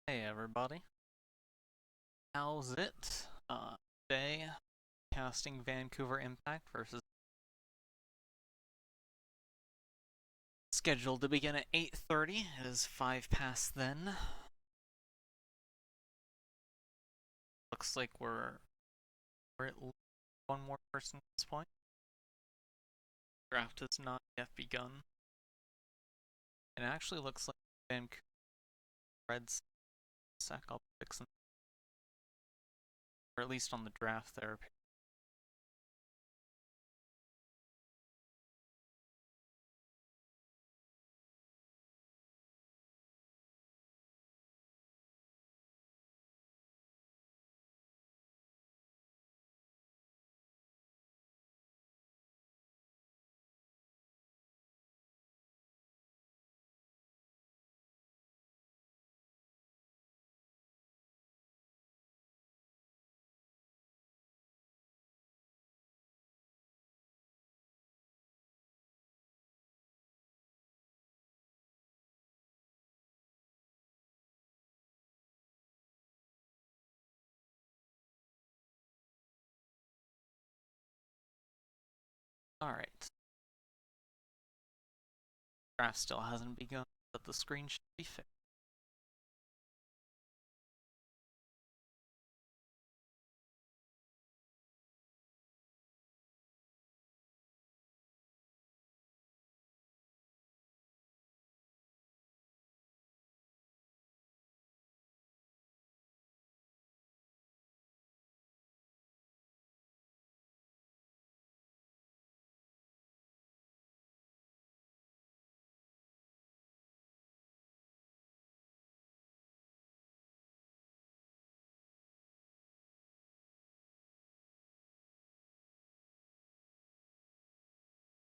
Hey everybody, how's it? Today, casting Vancouver Impact versus scheduled to begin at 8:30. It is 5 past then. Looks like we're at least one more person at this point. Draft has not yet begun. It actually looks like Vancouver Reds sec. I'll fix them, or at least on the draft therapy. Alright, draft still hasn't begun, but the screen should be fixed.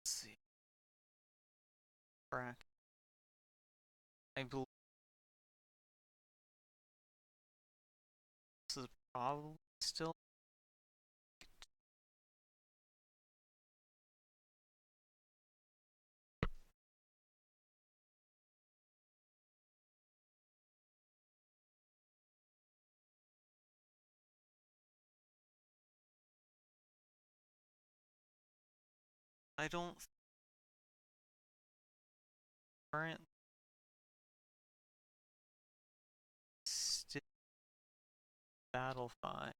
Let's see. Bracket. I believe this is probably still. I don't current still battle 5.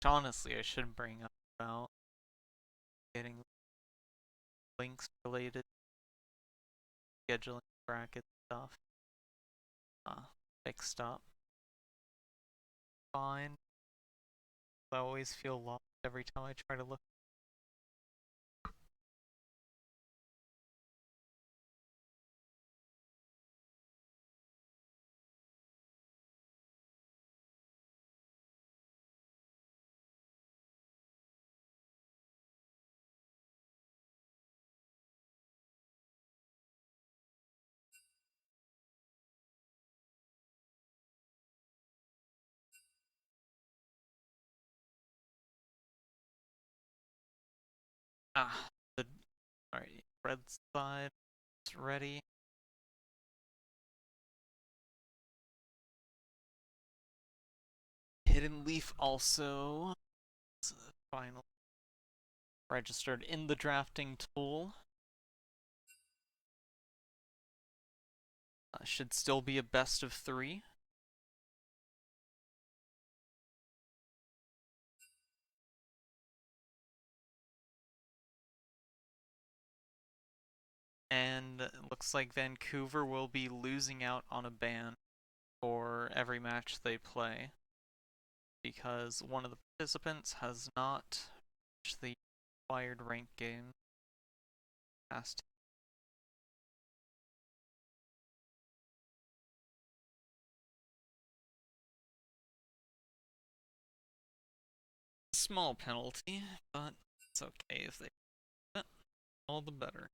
Honestly, I should bring up about getting links related scheduling bracket stuff fixed up. Fine. I always feel lost every time I try to look. Ah, the alright, red side is ready. Hidden Leaf also finally registered in the drafting tool. Should still be a best of 3. And it looks like Vancouver will be losing out on a ban for every match they play because one of the participants has not reached the required rank game. Past small penalty, but it's okay if they do it. All the better.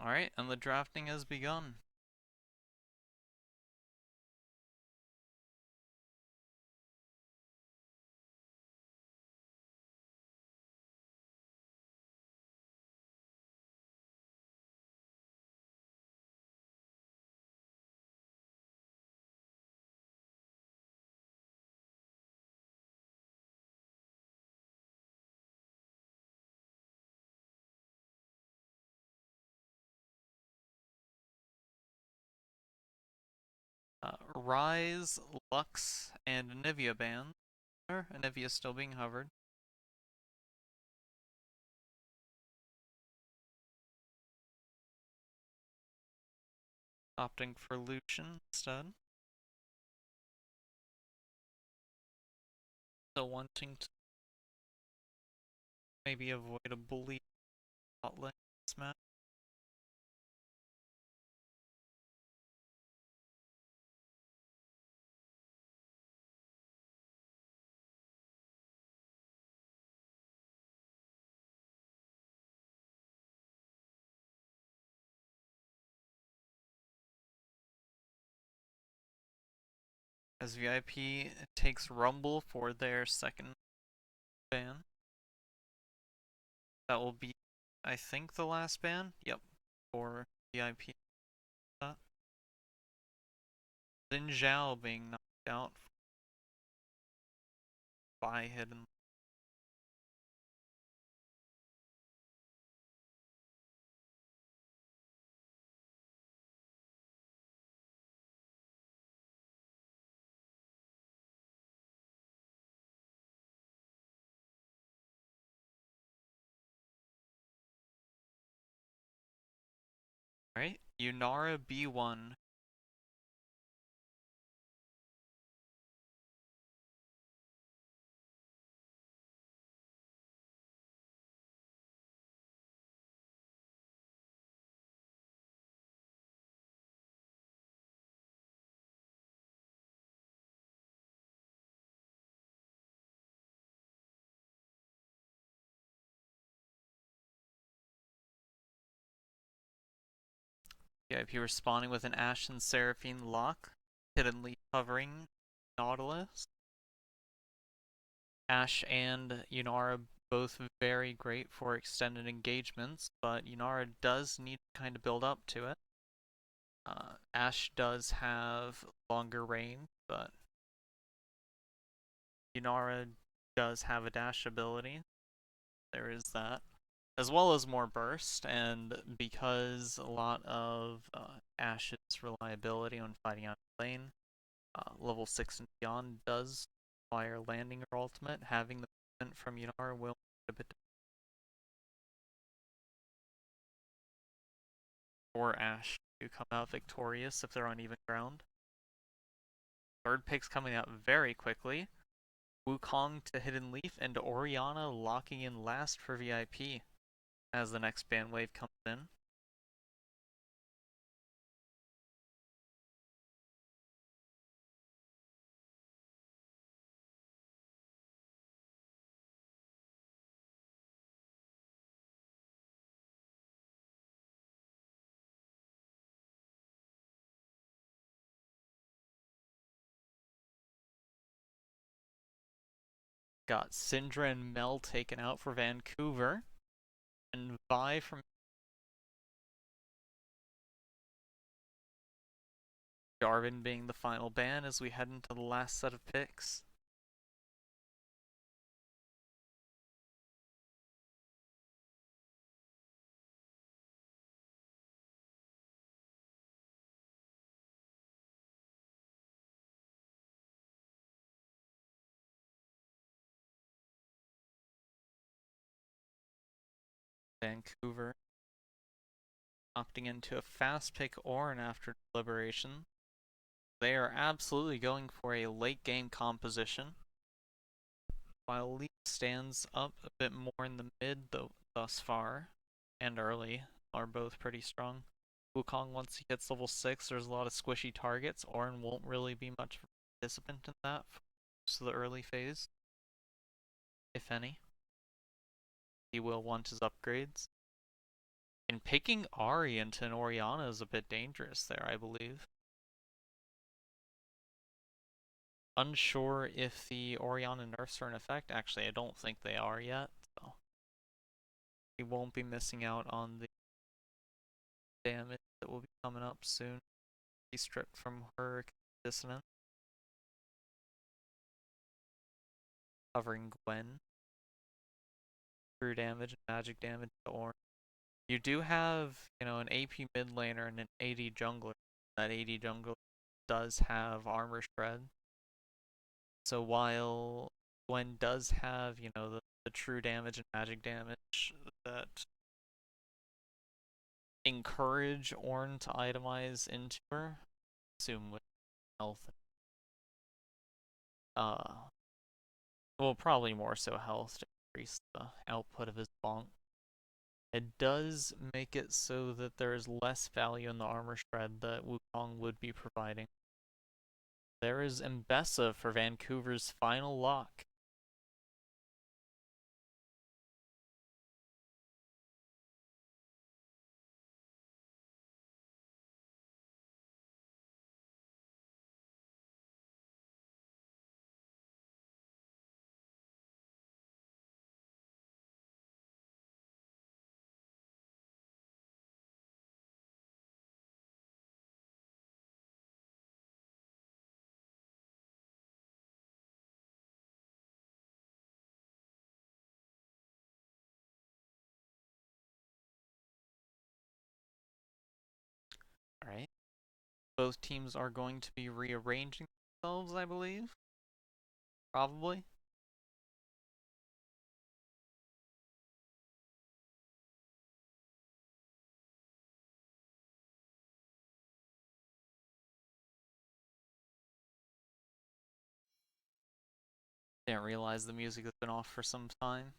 Alright, and the drafting has begun. Rise, Lux, and Anivia bans. Anivia still being hovered. Opting for Lucian instead. So wanting to maybe avoid a bully bot lane smash. As VIP takes Rumble for their second ban. That will be, I think, the last ban. Yep, for VIP. Xin Zhao being knocked out by Hidden. Alright, Yunara B1. VIP responding with an Ashen Seraphine lock. Hidden Leaf covering Nautilus. Ashe and Yunara both very great for extended engagements, but Yunara does need to kind of build up to it. Ashe does have longer range, but Yunara does have a dash ability. There is that. As well as more burst, and because a lot of Ashe's reliability when fighting out lane, level 6 and beyond does require landing her ultimate, having the movement from Yunara will a bit for Ashe to come out victorious if they're on even ground. Third pick's coming out very quickly. Wukong to Hidden Leaf, and Orianna locking in last for VIP as the next ban wave comes in. Got Syndra and Mel taken out for Vancouver, and Vi from Jarvan being the final ban as we head into the last set of picks. Vancouver opting into a fast pick Ornn after deliberation. They are absolutely going for a late game composition, while Lee stands up a bit more in the mid thus far, and early, are both pretty strong. Wukong, once he hits level 6, there's a lot of squishy targets. Ornn won't really be much of a participant in that for most of the early phase, if any. He will want his upgrades. And picking Ari into an Orianna is a bit dangerous there, I believe. Unsure if the Orianna nerfs are in effect. Actually, I don't think they are yet, so we won't be missing out on the damage that will be coming up soon. Be stripped from her dissonance. Covering Gwen. True damage and magic damage to Orange. You do have, an AP mid laner and an AD jungler. That AD jungler does have armor shred. So while Gwen does have, the true damage and magic damage that encourage Ornn to itemize into her, assume with health. Well, probably more so health to increase the output of his bonk. It does make it so that there is less value in the armor shred that Wukong would be providing. There is Mbessa for Vancouver's final lock. Alright. Both teams are going to be rearranging themselves, I believe. Probably. Didn't realize the music has been off for some time.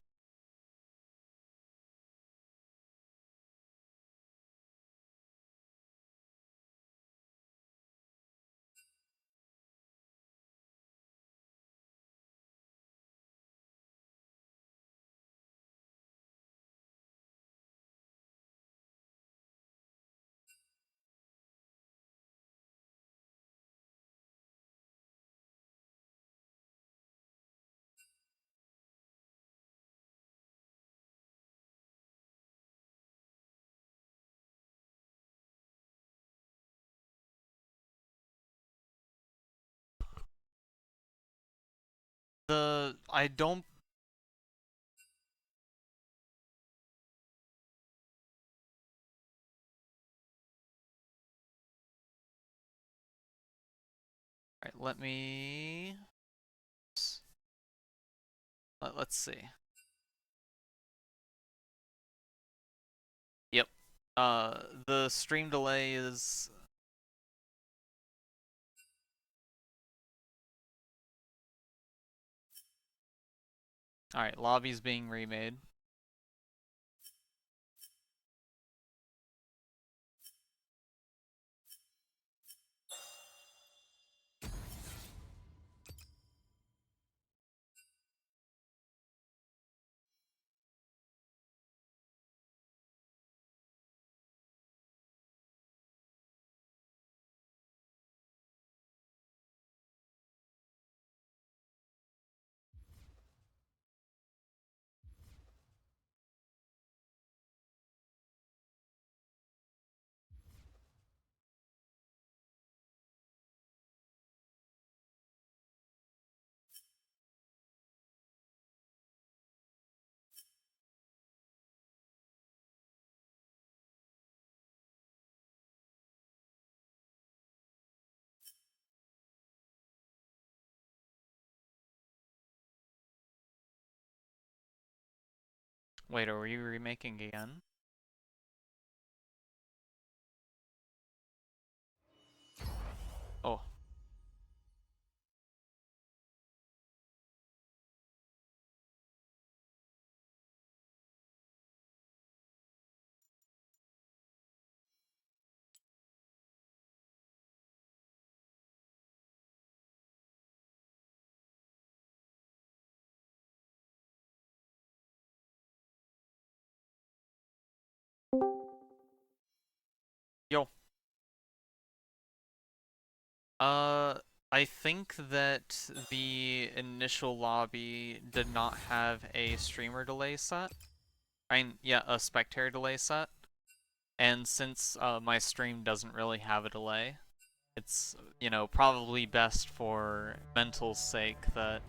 I don't. Alright, let me. Let's see. Yep. The stream delay is. Alright, lobby's being remade. Wait, are we remaking again? Oh. Uh, I think that the initial lobby did not have a streamer delay set. I mean, yeah, a spectator delay set. And since my stream doesn't really have a delay, it's, probably best for mental sake that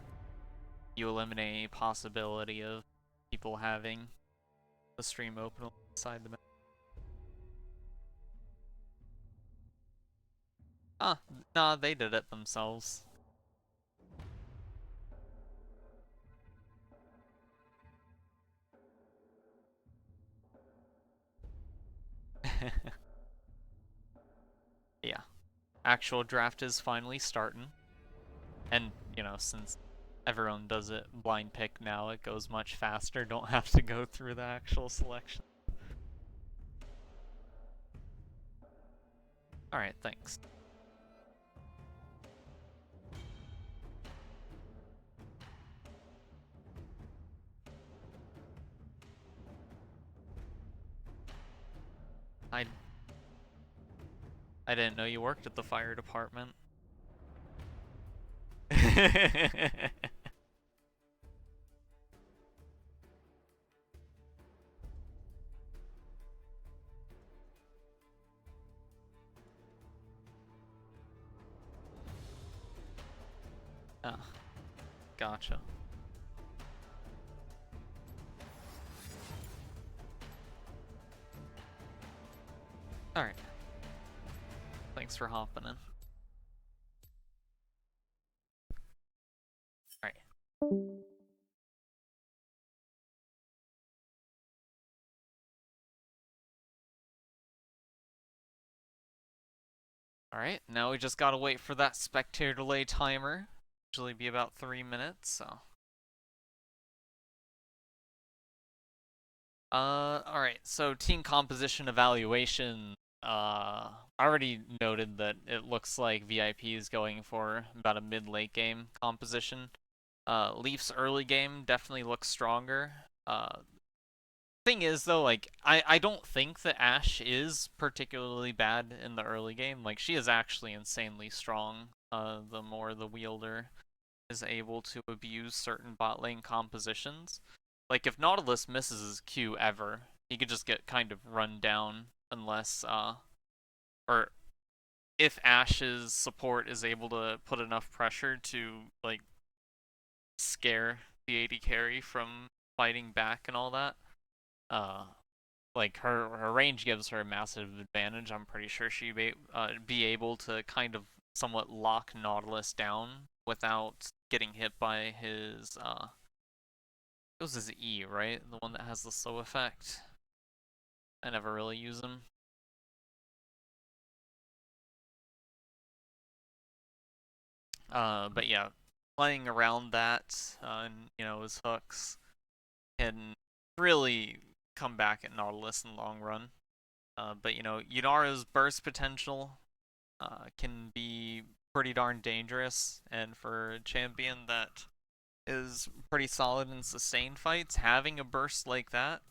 you eliminate any possibility of people having the stream open alongside the map. Ah, nah, they did it themselves. Yeah. Actual draft is finally starting. And, since everyone does it blind pick now, it goes much faster. Don't have to go through the actual selection. Alright, thanks. I I didn't know you worked at the fire department. Ah, gotcha. Alright. Thanks for hopping in. Alright. Alright, now we just gotta wait for that spectator delay timer. Usually be about 3 minutes, so. Alright, so team composition evaluation. I already noted that it looks like VIP is going for about a mid-late game composition. Leafs early game definitely looks stronger. Thing is though, like I don't think that Ashe is particularly bad in the early game. Like she is actually insanely strong. The more the wielder is able to abuse certain bot lane compositions. Like if Nautilus misses his Q ever, he could just get kind of run down unless or if Ashe's support is able to put enough pressure to like scare the AD carry from fighting back and all that. Uh like her range gives her a massive advantage. I'm pretty sure she'd be able to kind of somewhat lock Nautilus down without getting hit by his it was his E, right? The one that has the slow effect. I never really use him. But yeah, playing around that and his hooks can really come back at Nautilus in the long run. But Yunara's burst potential can be pretty darn dangerous, and for a champion that is pretty solid in sustained fights, having a burst like that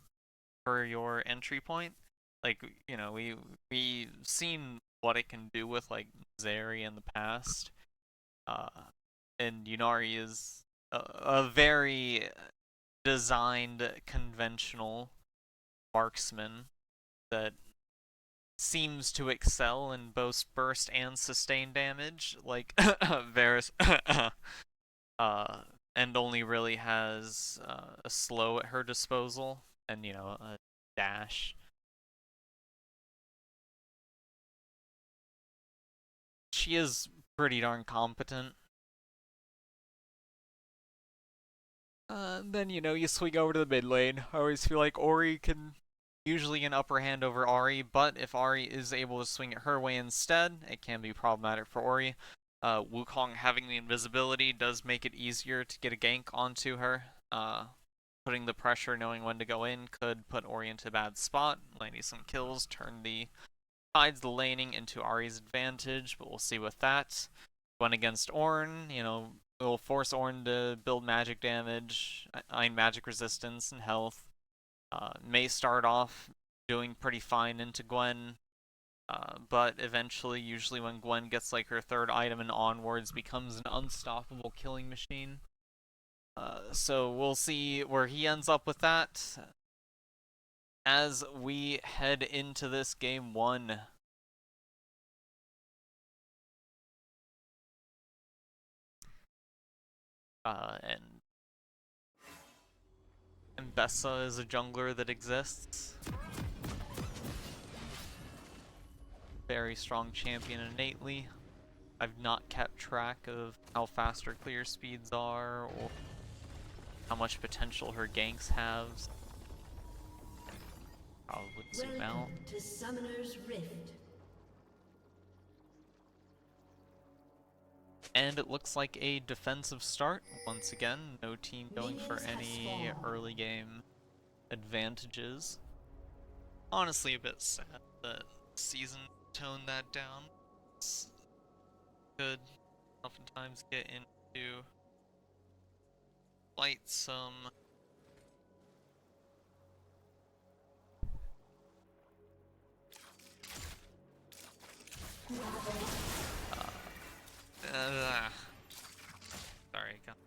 for your entry point, like we seen what it can do with like Zeri in the past, uh, and Yunari is a very designed conventional marksman that seems to excel in both burst and sustain damage, like Varus, and only really has a slow at her disposal, and a dash. She is pretty darn competent. Then you swing over to the mid lane. I always feel like Ori can usually get an upper hand over Ahri, but if Ahri is able to swing it her way instead, it can be problematic for Ori. Wukong having the invisibility does make it easier to get a gank onto her. Putting the pressure, knowing when to go in, could put Ori into a bad spot, landing some kills, turn the tides the laning into Ahri's advantage, but we'll see with that. Going against Ornn, will force Ornn to build magic damage, magic resistance, and health. May start off doing pretty fine into Gwen, But eventually, usually when Gwen gets like her third item and onwards, becomes an unstoppable killing machine. So we'll see where he ends up with that as we head into this game 1. And Mbessa is a jungler that exists. Very strong champion innately. I've not kept track of how fast her clear speeds are or how much potential her ganks have. Probably zoom out. To Summoner's Rift. And it looks like a defensive start once again. No team going for any early game advantages. Honestly, a bit sad that season toned that down. It's could oftentimes get into quite some sorry, I got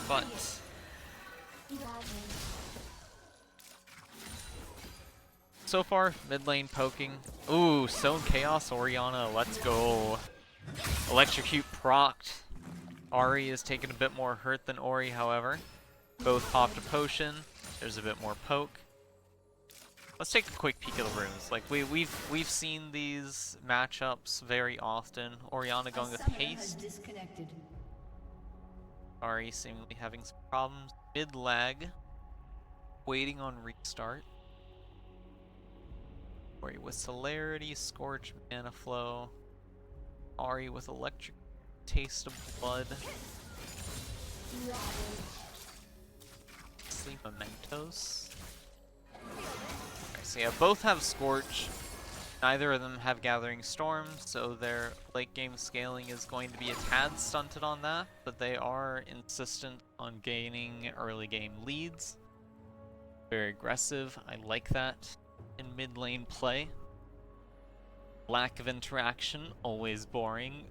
but so far, mid lane poking. Ooh, Stone Chaos Orianna, let's go. Electrocute procced. Ahri is taking a bit more hurt than Ori, however. Both popped a potion. There's a bit more poke. Let's take a quick peek at the runes. Like we've seen these matchups very often. Orianna going with haste. Ahri seemingly having some problems. Mid lag. Waiting on restart. Ori with celerity, Scorch, mana flow. Ahri with electric, taste of blood. Sleep mementos. Okay, so yeah, both have Scorch. Neither of them have Gathering Storm, so their late game scaling is going to be a tad stunted on that, but they are insistent on gaining early game leads. Very aggressive, I like that in mid lane play. Lack of interaction, always boring.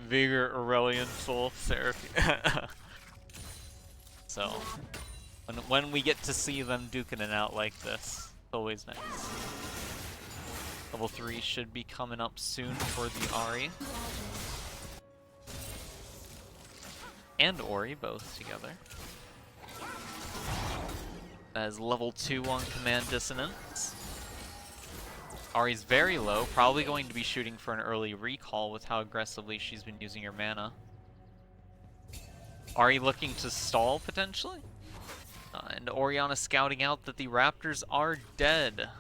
Vigor, Aurelion, Soul, Therapy. So, when we get to see them duking it out like this, it's always nice. Level 3 should be coming up soon for the Ahri. And Ori, both together. That is level 2 on Command Dissonance. Ahri's very low, probably going to be shooting for an early recall with how aggressively she's been using her mana. Ahri looking to stall, potentially? And Orianna scouting out that the Raptors are dead.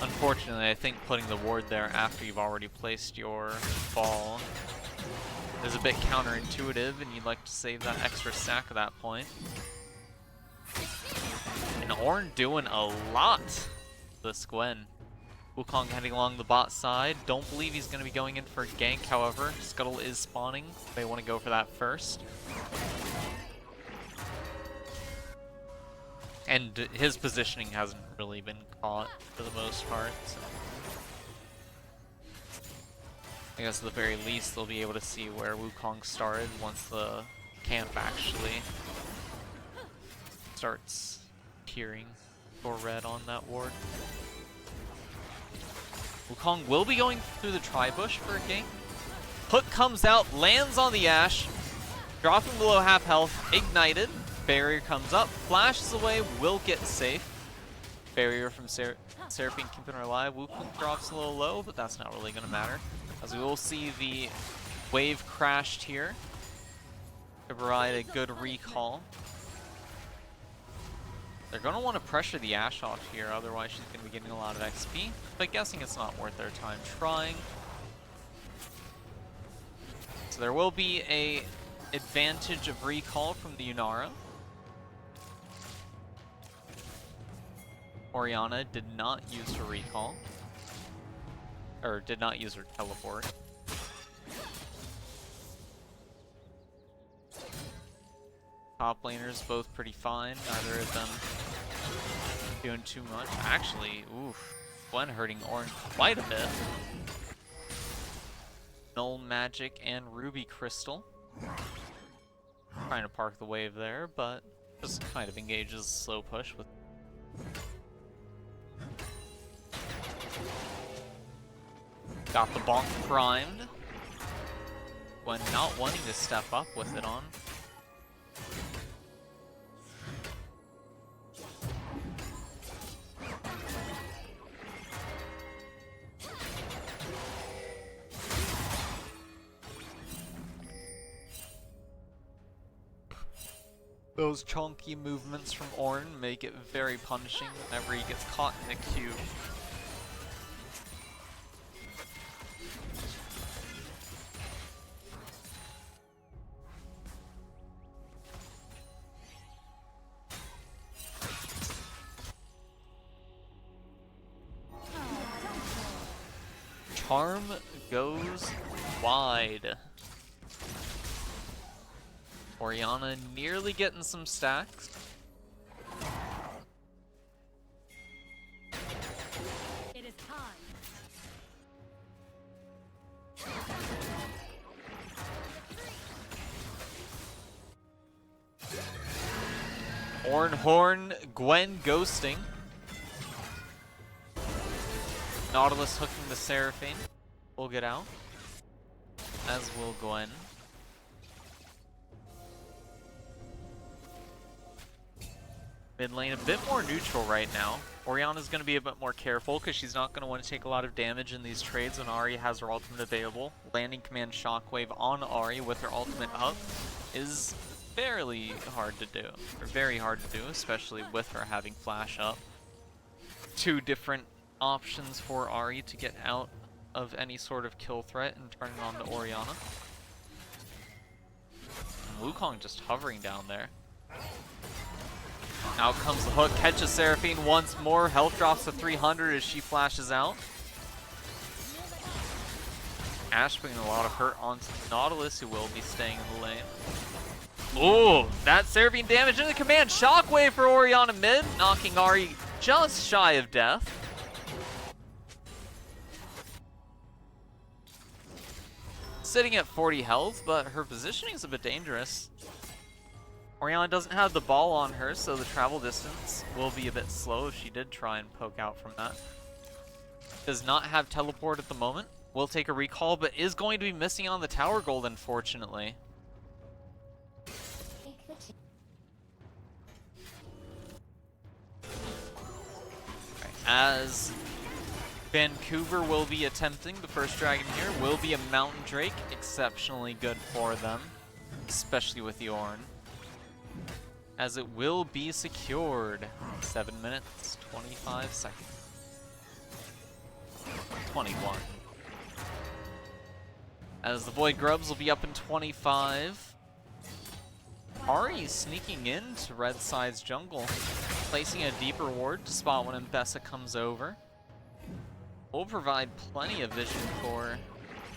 Unfortunately, I think putting the ward there after you've already placed your ball is a bit counterintuitive, and you'd like to save that extra stack at that point. And Ornn doing a lot this Gwen. Wukong heading along the bot side. Don't believe he's going to be going in for a gank, however. Scuttle is spawning. They want to go for that first. And his positioning hasn't really been caught for the most part. So I guess at the very least they'll be able to see where Wukong started once the camp actually starts appearing for red on that ward. Wukong will be going through the tri-bush for a gank. Hook comes out, lands on the Ashe, dropping below half health, ignited. Barrier comes up, flashes away, will get safe. Barrier from Seraphine keeping her alive. Wukong drops a little low, but that's not really going to matter, as we will see the wave crashed here to provide a good recall. They're going to want to pressure the Ashe off here, otherwise she's going to be getting a lot of XP, but guessing it's not worth their time trying. So there will be a advantage of recall from the Yunara. Orianna did not use her recall, or did not use her teleport. top laners both pretty fine. Neither of them doing too much. Actually, oof. Gwen hurting Ornn quite a bit. Null Magic and Ruby Crystal. Trying to park the wave there, but just kind of engages a slow push with. Got the bonk primed. When not wanting to step up with it on. Those chunky movements from Ornn make it very punishing whenever he gets caught in a queue. Charm goes wide. Orianna nearly getting some stacks. It is time. Ornn Horn, Gwen ghosting. Nautilus hooking the Seraphine. We'll get out. As will Gwen. Mid lane a bit more neutral right now. Orianna's going to be a bit more careful because she's not going to want to take a lot of damage in these trades when Ahri has her ultimate available. Landing command Shockwave on Ahri with her ultimate up is fairly hard to do. Or very hard to do, especially with her having flash up. Two different options for Ahri to get out of any sort of kill threat and turn it on to Orianna. And Wukong just hovering down there. Out comes the hook, catches Seraphine once more. Health drops to 300 as she flashes out. Ashe putting a lot of hurt onto Nautilus, who will be staying in the lane. Ooh, that Seraphine damage into command. Shockwave for Orianna mid, knocking Ahri just shy of death. Sitting at 40 health, but her positioning is a bit dangerous. Orianna doesn't have the ball on her, so the travel distance will be a bit slow if she did try and poke out from that. Does not have teleport at the moment. Will take a recall, but is going to be missing on the tower gold, unfortunately. As Vancouver will be attempting, the first dragon here will be a Mountain Drake. Exceptionally good for them, especially with the Ornn. As it will be secured. 7 minutes, 25 seconds. 21. As the Void Grubs will be up in 25. Ahri sneaking into red side's jungle, placing a deeper ward to spot when Mbessa comes over. Will provide plenty of vision for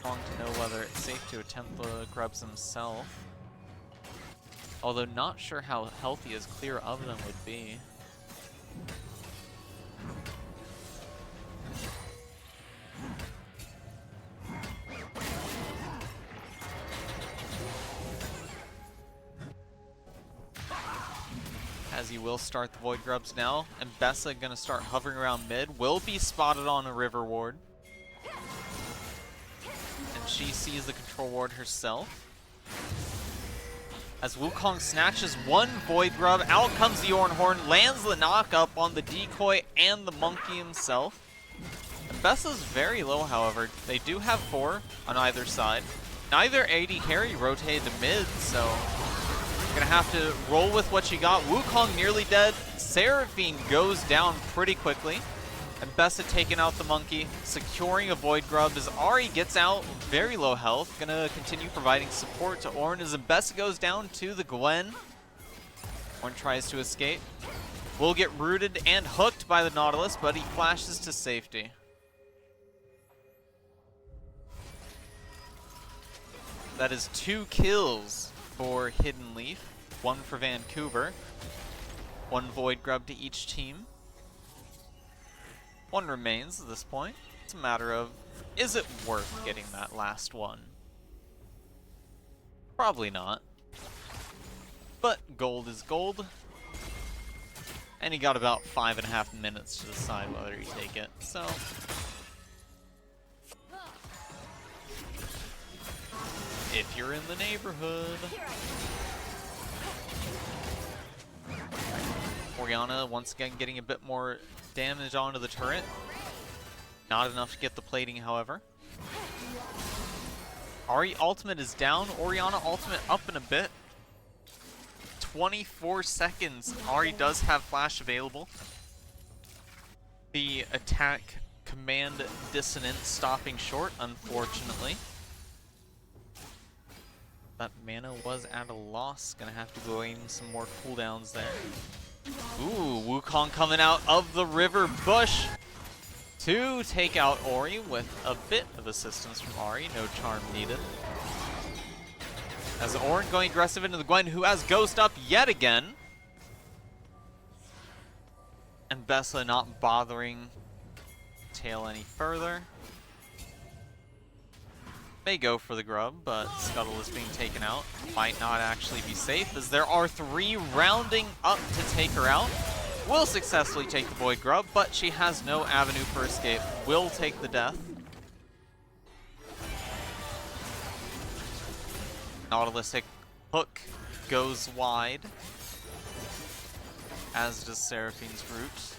Kong to know whether it's safe to attempt the grubs himself. Although not sure how healthy as clear of them would be. As he will start the Void Grubs now. And Mbessa gonna start hovering around mid. Will be spotted on a River Ward. And she sees the control ward herself. As Wukong snatches one Void Grub, out comes the Ornn Horn, lands the knock up on the decoy and the monkey himself. Mbessa's very low, however. They do have 4 on either side. Neither AD carry rotated to mid, so gonna have to roll with what you got. Wukong nearly dead. Seraphine goes down pretty quickly. Mbessa taking out the monkey, securing a Void Grub as Ahri gets out, very low health. Gonna continue providing support to Ornn as Mbessa goes down to the Gwen. Ornn tries to escape. Will get rooted and hooked by the Nautilus, but he flashes to safety. That is 2 kills for Hidden Leaf. one for Vancouver. One Void Grub to each team. One remains at this point. It's a matter of, is it worth getting that last one? Probably not. But gold is gold. And you got about 5.5 minutes to decide whether you take it, so... if you're in the neighborhood. Orianna, once again, getting a bit more damage onto the turret. Not enough to get the plating, however. Ahri ultimate is down. Orianna ultimate up in a bit. 24 seconds. Ahri does have flash available. The attack command dissonance stopping short, unfortunately. That mana was at a loss. Gonna have to go in some more cooldowns there. Ooh, Wukong coming out of the river bush to take out Ori with a bit of assistance from Ahri. No charm needed. As Ornn going aggressive into the Gwen, who has Ghost up yet again. And Bessa not bothering Tail any further. May go for the grub, but Scuttle is being taken out. Might not actually be safe, as there are 3 rounding up to take her out. Will successfully take the Void Grub, but she has no avenue for escape. Will take the death. Nautilus hook goes wide, as does Seraphine's root.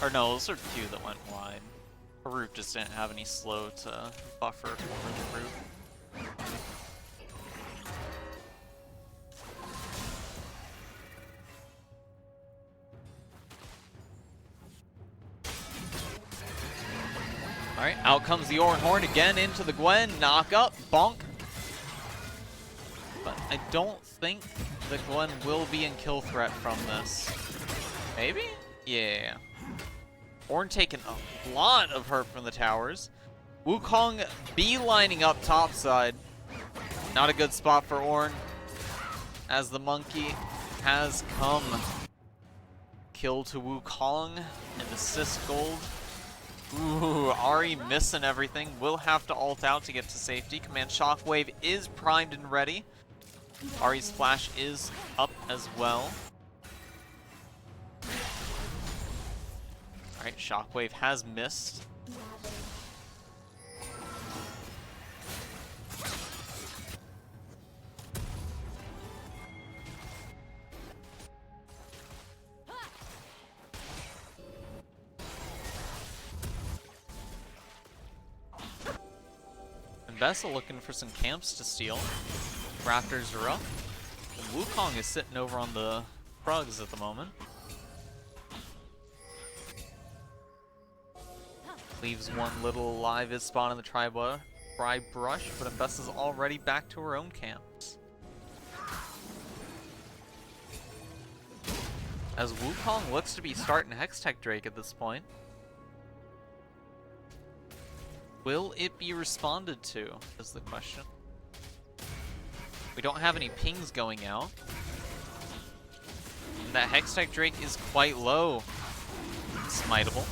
Or no, those are 2 that went wide. Her root just didn't have any slow to buffer for the root. Alright, out comes the Horn again into the Gwen. Knock up, bonk. But I don't think the Gwen will be in kill threat from this. Maybe? Yeah. Ornn taking a lot of hurt from the towers. Wukong beelining up topside. Not a good spot for Ornn, as the monkey has come. Kill to Wukong and assist gold. Ooh, Ahri missing everything. Will have to ult out to get to safety. Command Shockwave is primed and ready. Ahri's flash is up as well. Alright, Shockwave has missed. And Bessa looking for some camps to steal. Raptors are up. And Wukong is sitting over on the Krugs at the moment. Leaves one little alive is spawn in the tri-brush, but Bessa's already back to her own camps. As Wukong looks to be starting Hextech Drake at this point. Will it be responded to, is the question. We don't have any pings going out. And that Hextech Drake is quite low. Smiteable.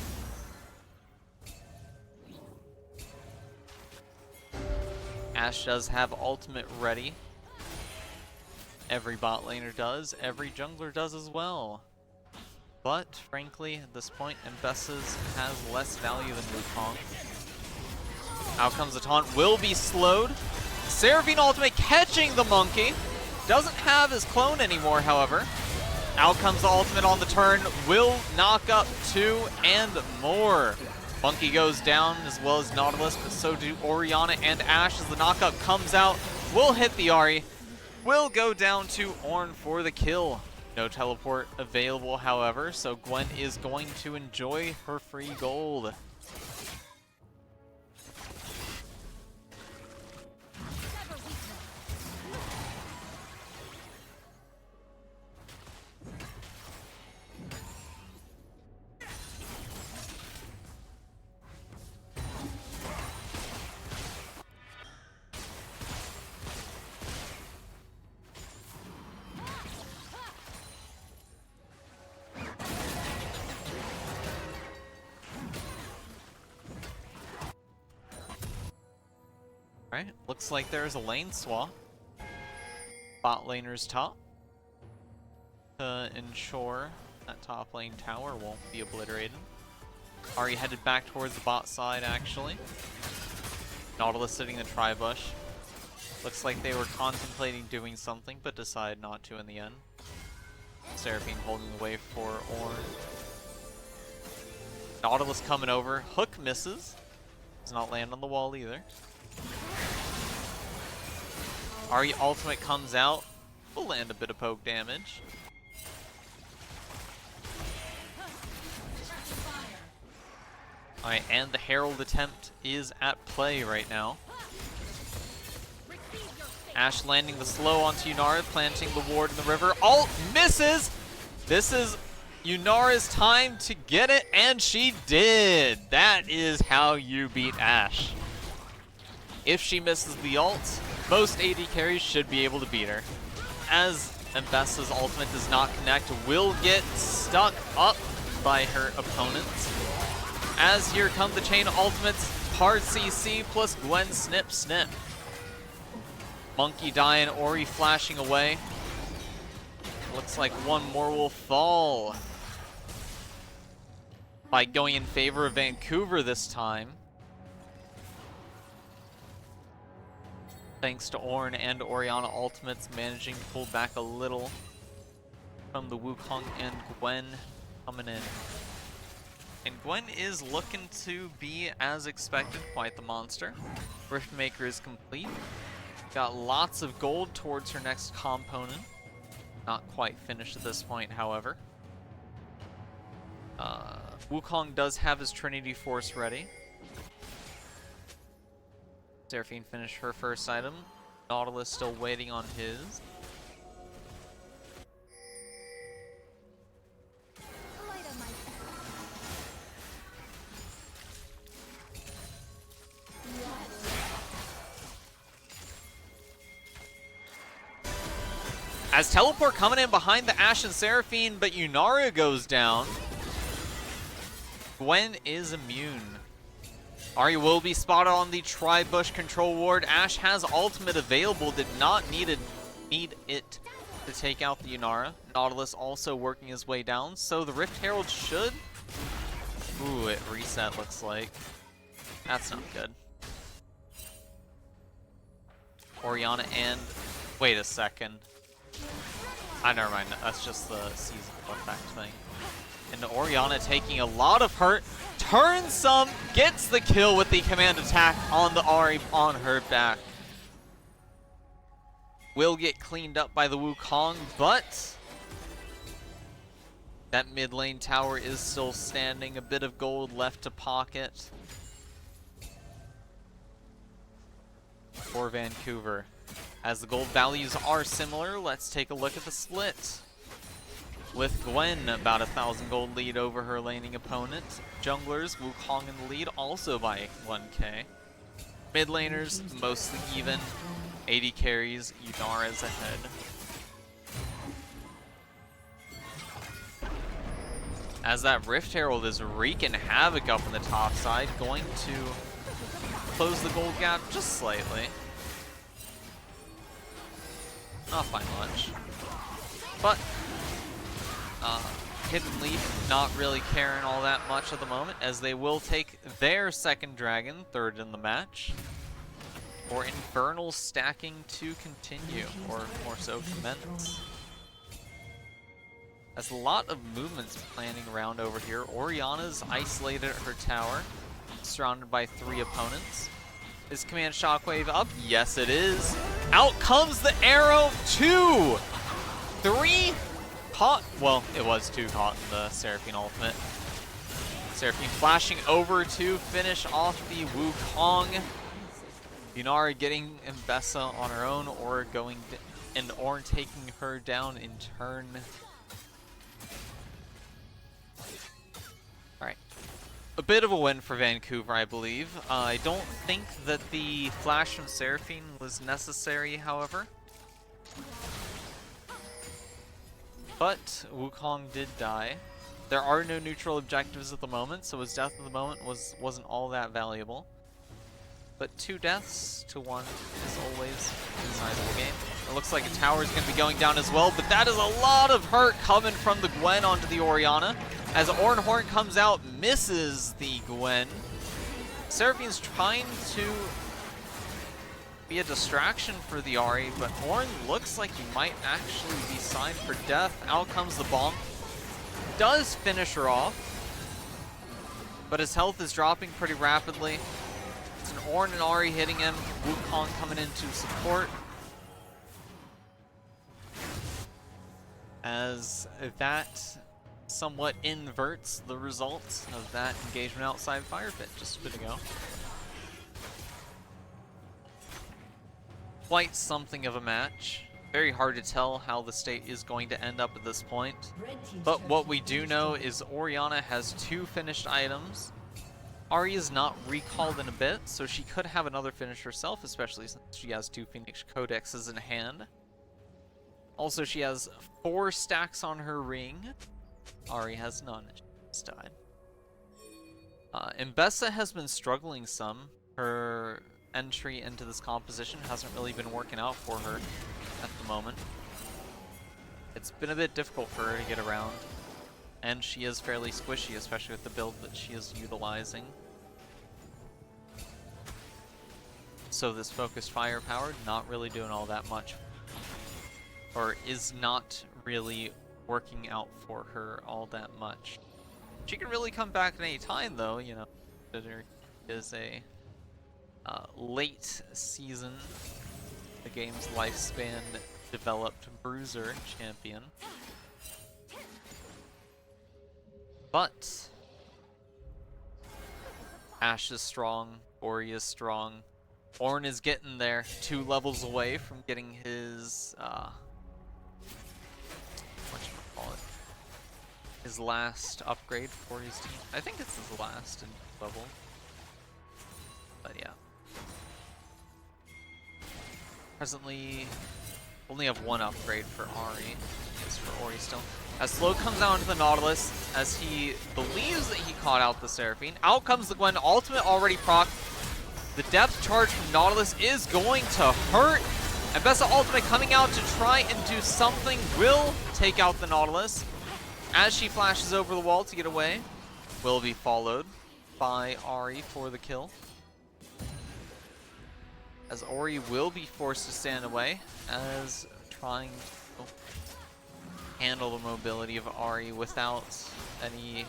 Ashe does have ultimate ready. Every bot laner does, every jungler does as well. But, frankly, at this point, Bessa's has less value than Wukong. Out comes the taunt, will be slowed. Seraphine ultimate catching the monkey. Doesn't have his clone anymore, however. Out comes the ultimate on the turn, will knock up 2 and more. Monkey goes down as well as Nautilus, but so do Orianna and Ashe as the knockup comes out. Will hit the Ahri. Will go down to Ornn for the kill. No teleport available, however, so Gwen is going to enjoy her free gold. Alright, looks like there's a lane swap. Bot laner's top. To ensure that top lane tower won't be obliterated. Ahri headed back towards the bot side, actually. Nautilus sitting in the tri-bush. Looks like they were contemplating doing something, but decided not to in the end. Seraphine holding the way for Ornn. Nautilus coming over. Hook misses. Does not land on the wall either. Ahri ultimate comes out. Will land a bit of poke damage. Alright, and the Herald attempt is at play right now. Ashe landing the slow onto Yunara, planting the ward in the river. Ult misses! This is Yunara's time to get it, and she did! That is how you beat Ashe. If she misses the ult, most AD carries should be able to beat her. As Mbessa's ultimate does not connect, will get stuck up by her opponents. As here come the chain ultimates, hard CC plus Gwen snip snip. Monkey dying, Ori flashing away. Looks like one more will fall. By going in favor of Vancouver this time. Thanks to Ornn and Orianna ultimates managing to pull back a little from the Wukong and Gwen coming in. And Gwen is looking to be, as expected, quite the monster. Riftmaker is complete. Got lots of gold towards her next component. Not quite finished at this point, however. Wukong does have his Trinity Force ready. Seraphine finished her first item. Nautilus still waiting on his. As teleport coming in behind the Ashe and Seraphine, but Yunara goes down. Gwen is immune. Ahri will be spotted on the tri-bush control ward. Ashe has ultimate available, did not need it to take out the Yunara. Nautilus also working his way down, so the Rift Herald should... Ooh, it reset looks like. That's not good. Orianna and... Wait a second. Never mind, that's just the seasonal effect thing. And Orianna taking a lot of hurt, turns some, gets the kill with the command attack on the Ahri on her back. Will get cleaned up by the Wukong, but that mid lane tower is still standing. A bit of gold left to pocket for Vancouver. As the gold values are similar, let's take a look at the split. With Gwen about 1,000 gold lead over her laning opponent. Junglers, Wukong in the lead, also by 1k. Mid laners, mostly even. AD carries, Yunara's ahead. As that Rift Herald is wreaking havoc up in the top side, going to close the gold gap just slightly. Not by much. But Hidden Leaf not really caring all that much at the moment, as they will take their second dragon, third in the match. For Infernal stacking to continue, or more so commence. There's a lot of movements planning around over here. Orianna's isolated at her tower, surrounded by 3 opponents. Is command shockwave up? Yes, it is. Out comes the arrow. 2! 3 caught. Well, it was 2 caught in the Seraphine ultimate. Seraphine flashing over to finish off the Wukong. Yunara getting Mbessa on her own, or going and Ornn taking her down in turn. Alright. A bit of a win for Vancouver, I believe. I don't think that the flash from Seraphine was necessary, however. But Wukong did die. There are no neutral objectives at the moment, so his death at the moment wasn't all that valuable. but 2 deaths to 1 is always a sizable game. It looks like a tower is going to be going down as well, but that is a lot of hurt coming from the Gwen onto the Orianna. As Ornhorn comes out, misses the Gwen. Seraphine's trying to be a distraction for the Ahri, but Ornn looks like he might actually be signed for death. Out comes the bomb. Does finish her off, but his health is dropping pretty rapidly. It's an Ornn and Ahri hitting him. Wukong coming in to support. As that somewhat inverts the results of that engagement outside Fire Pit just a bit ago. Quite something of a match. Very hard to tell how the state is going to end up at this point. But what we do know is Orianna has 2 finished items. Ahri is not recalled in a bit, so she could have another finish herself, especially since she has 2 Phoenix Codexes in hand. Also, she has 4 stacks on her ring. Ahri has none. She's died. Mbessa has been struggling some. Her entry into this composition hasn't really been working out for her at the moment. It's been a bit difficult for her to get around, and she is fairly squishy, especially with the build that she is utilizing. So this focused firepower not really doing all that much, or is not really working out for her all that much. She can really come back at any time, though, you know. There is a late season, the game's lifespan developed bruiser champion. But Ashe is strong, Ori is strong. Ornn is getting there, 2 levels away from getting his his last upgrade for his team. I think it's his last in level. But yeah. Presently, only have 1 upgrade for Ahri. It's for Ori still. As Slow comes out into the Nautilus, as he believes that he caught out the Seraphine. Out comes the Gwen, ultimate already proc. The depth charge from Nautilus is going to hurt. And Mbessa ultimate coming out to try and do something. Will take out the Nautilus. As she flashes over the wall to get away, will be followed by Ahri for the kill. As Ori will be forced to stand away, as trying to handle the mobility of Ahri without any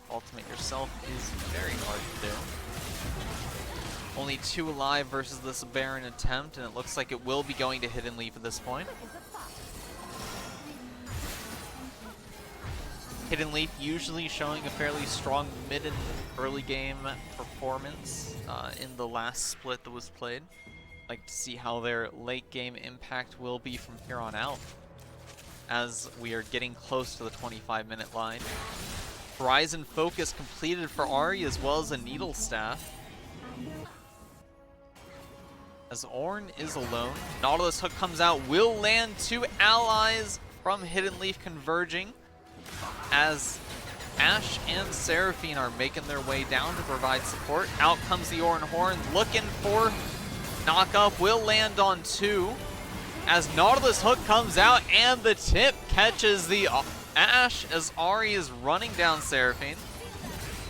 ultimate yourself is very hard to do. Only 2 alive versus this Baron attempt, and it looks like it will be going to Hidden Leaf at this point. Hidden Leaf usually showing a fairly strong mid and early game performance in the last split that was played. Like to see how their late game impact will be from here on out, as we are getting close to the 25-minute line. Horizon Focus completed for Ahri, as well as a Needle Staff. As Ornn is alone, Nautilus Hook comes out, will land 2 allies from Hidden Leaf converging, as Ashe and Seraphine are making their way down to provide support. Out comes the Ornhorn, looking for knock up, will land on 2, as Nautilus Hook comes out and the tip catches the Ashe as Ahri is running down Seraphine.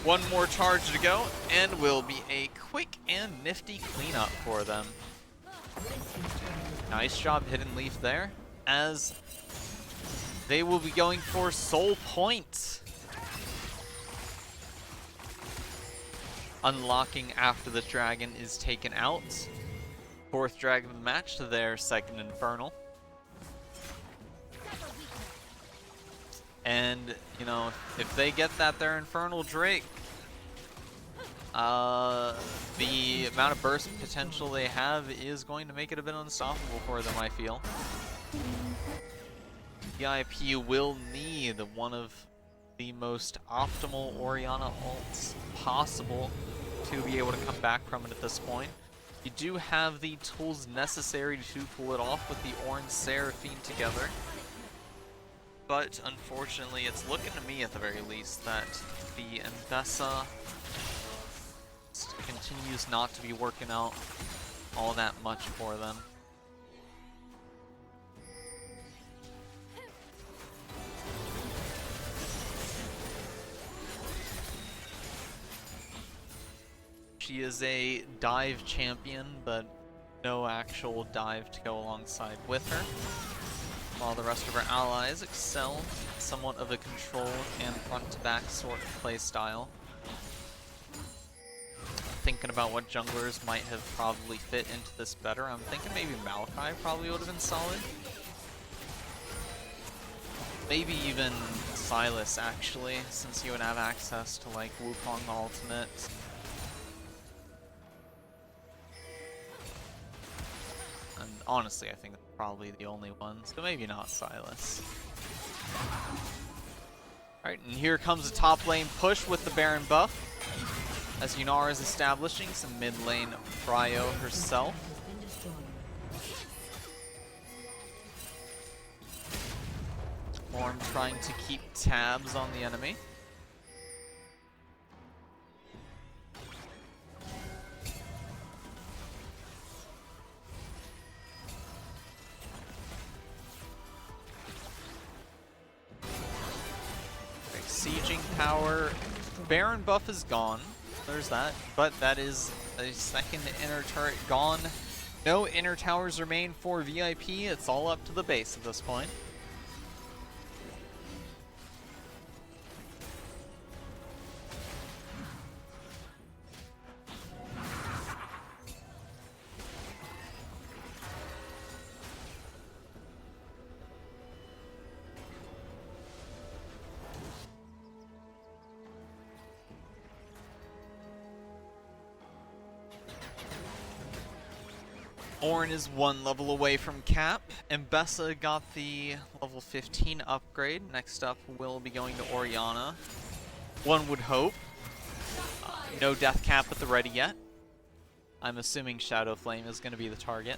1 more charge to go, and will be a quick and nifty cleanup for them. Nice job, Hidden Leaf there, as they will be going for Soul Point. Unlocking after the dragon is taken out. 4th dragon of the match to their 2nd Infernal. And, you know, if they get that their Infernal Drake, the amount of burst potential they have is going to make it a bit unstoppable for them, I feel. VIP will need one of the most optimal Orianna ults possible to be able to come back from it at this point. You do have the tools necessary to pull it off with the Ornn Seraphine together. But unfortunately, it's looking to me at the very least that the Mbessa just continues not to be working out all that much for them. She is a dive champion, but no actual dive to go alongside with her, while the rest of her allies excel somewhat of a control and front-to-back sort of play style. Thinking about what junglers might have probably fit into this better, I'm thinking maybe Maokai probably would have been solid. Maybe even Sylas, actually, since he would have access to like Wukong ultimate. And honestly, I think that's probably the only ones, but maybe not Sylas. Alright, and here comes a top lane push with the Baron buff, as Yunara is establishing some mid lane prio herself. Orm trying to keep tabs on the enemy. Sieging power. Baron buff is gone. There's that. But that is a second inner turret gone. No inner towers remain for VIP. It's all up to the base at this point. Ornn is one level away from cap. Mbessa got the level 15 upgrade. Next up, we'll be going to Orianna. One would hope. No death cap at the ready yet. I'm assuming Shadow Flame is going to be the target.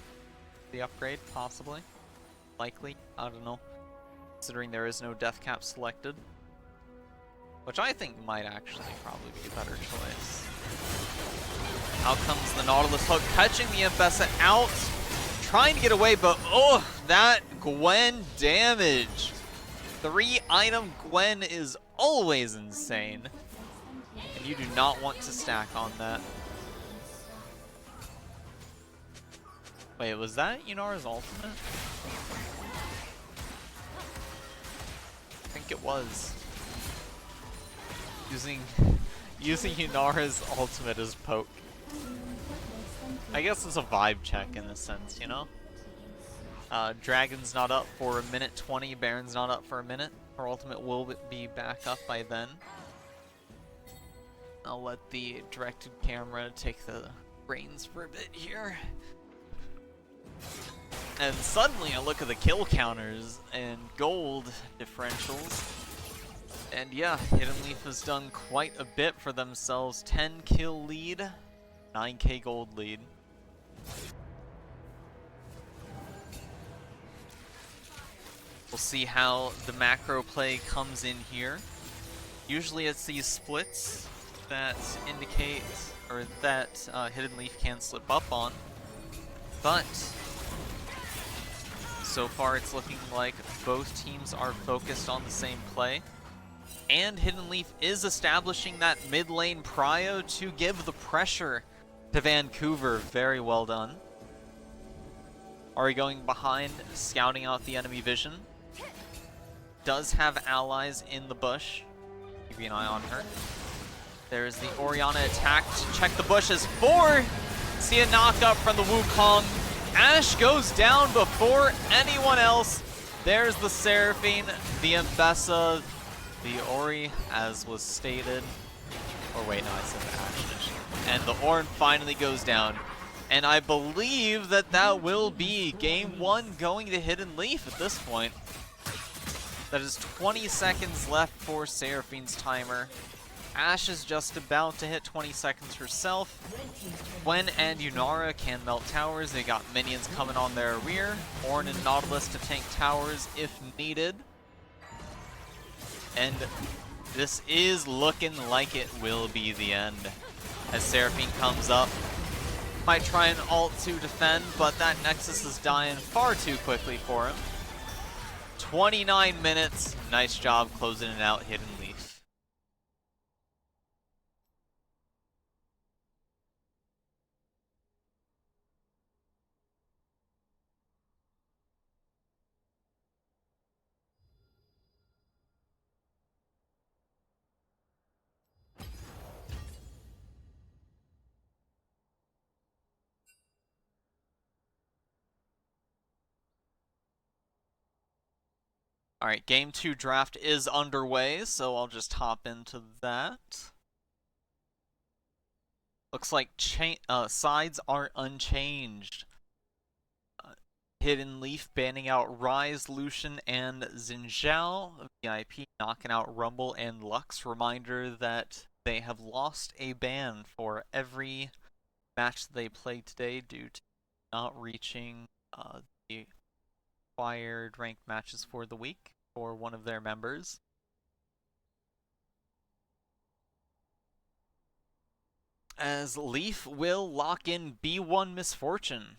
The upgrade, possibly. Likely. I don't know. Considering there is no death cap selected. Which I think might actually probably be a better choice. Out comes the Nautilus hook, catching the Mbessa out, trying to get away, but oh, that Gwen damage. 3-item Gwen is always insane, and you do not want to stack on that. Wait, was that Yunara's ultimate? I think it was. Using Yunara's ultimate as poke. I guess it's a vibe check in a sense, you know? Dragon's not up for a minute 20, Baron's not up for a minute. Her ultimate will be back up by then. I'll let the directed camera take the reins for a bit here. And suddenly I look at the kill counters and gold differentials. And yeah, Hidden Leaf has done quite a bit for themselves. 10 kill lead, 9k gold lead. We'll see how the macro play comes in here. Usually it's these splits that indicate, or that Hidden Leaf can slip up on. But so far it's looking like both teams are focused on the same play. And Hidden Leaf is establishing that mid lane prio to give the pressure to Vancouver. Very well done. Ahri going behind, scouting out the enemy vision. Does have allies in the bush. Keeping an eye on her. There's the Orianna attack to check the bushes. See a knock up from the Wukong. Ashe goes down before anyone else. There's the Seraphine, the Mbessa, the Ori, as was stated. Or wait, no, I said the Ashe. And the Ornn finally goes down. And I believe that that will be game one going to Hidden Leaf at this point. That is 20 seconds left for Seraphine's timer. Ashe is just about to hit 20 seconds herself. Gwen and Yunara can melt towers. They got minions coming on their rear. Ornn and Nautilus to tank towers if needed. And this is looking like it will be the end. as Seraphine comes up. Might try an ult to defend, but that Nexus is dying far too quickly for him. 29 minutes. Nice job closing it out, Hidden Leaf. Alright, Game 2 draft is underway, so I'll just hop into that. Looks like sides are unchanged. Hidden Leaf banning out Ryze, Lucian, and Xin VIP knocking out Rumble and Lux. Reminder that they have lost a ban for every match they played today due to not reaching the required ranked matches for the week for one of their members. As Leaf will lock in B1 Misfortune.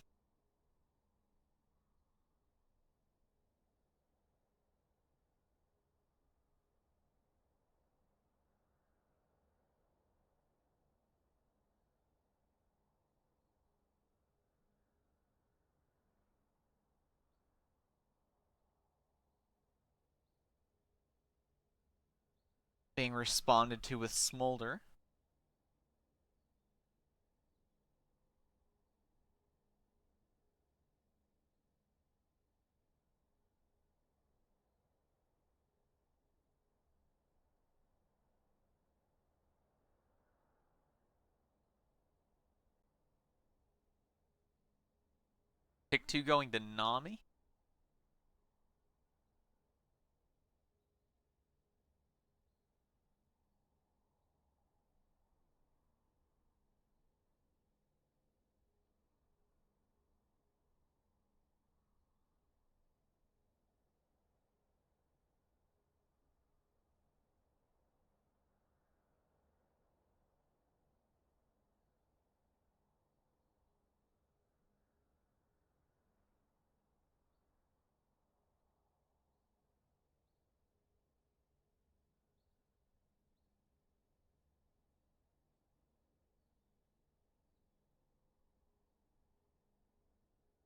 Being responded to with Smolder. Pick 2 going to Nami.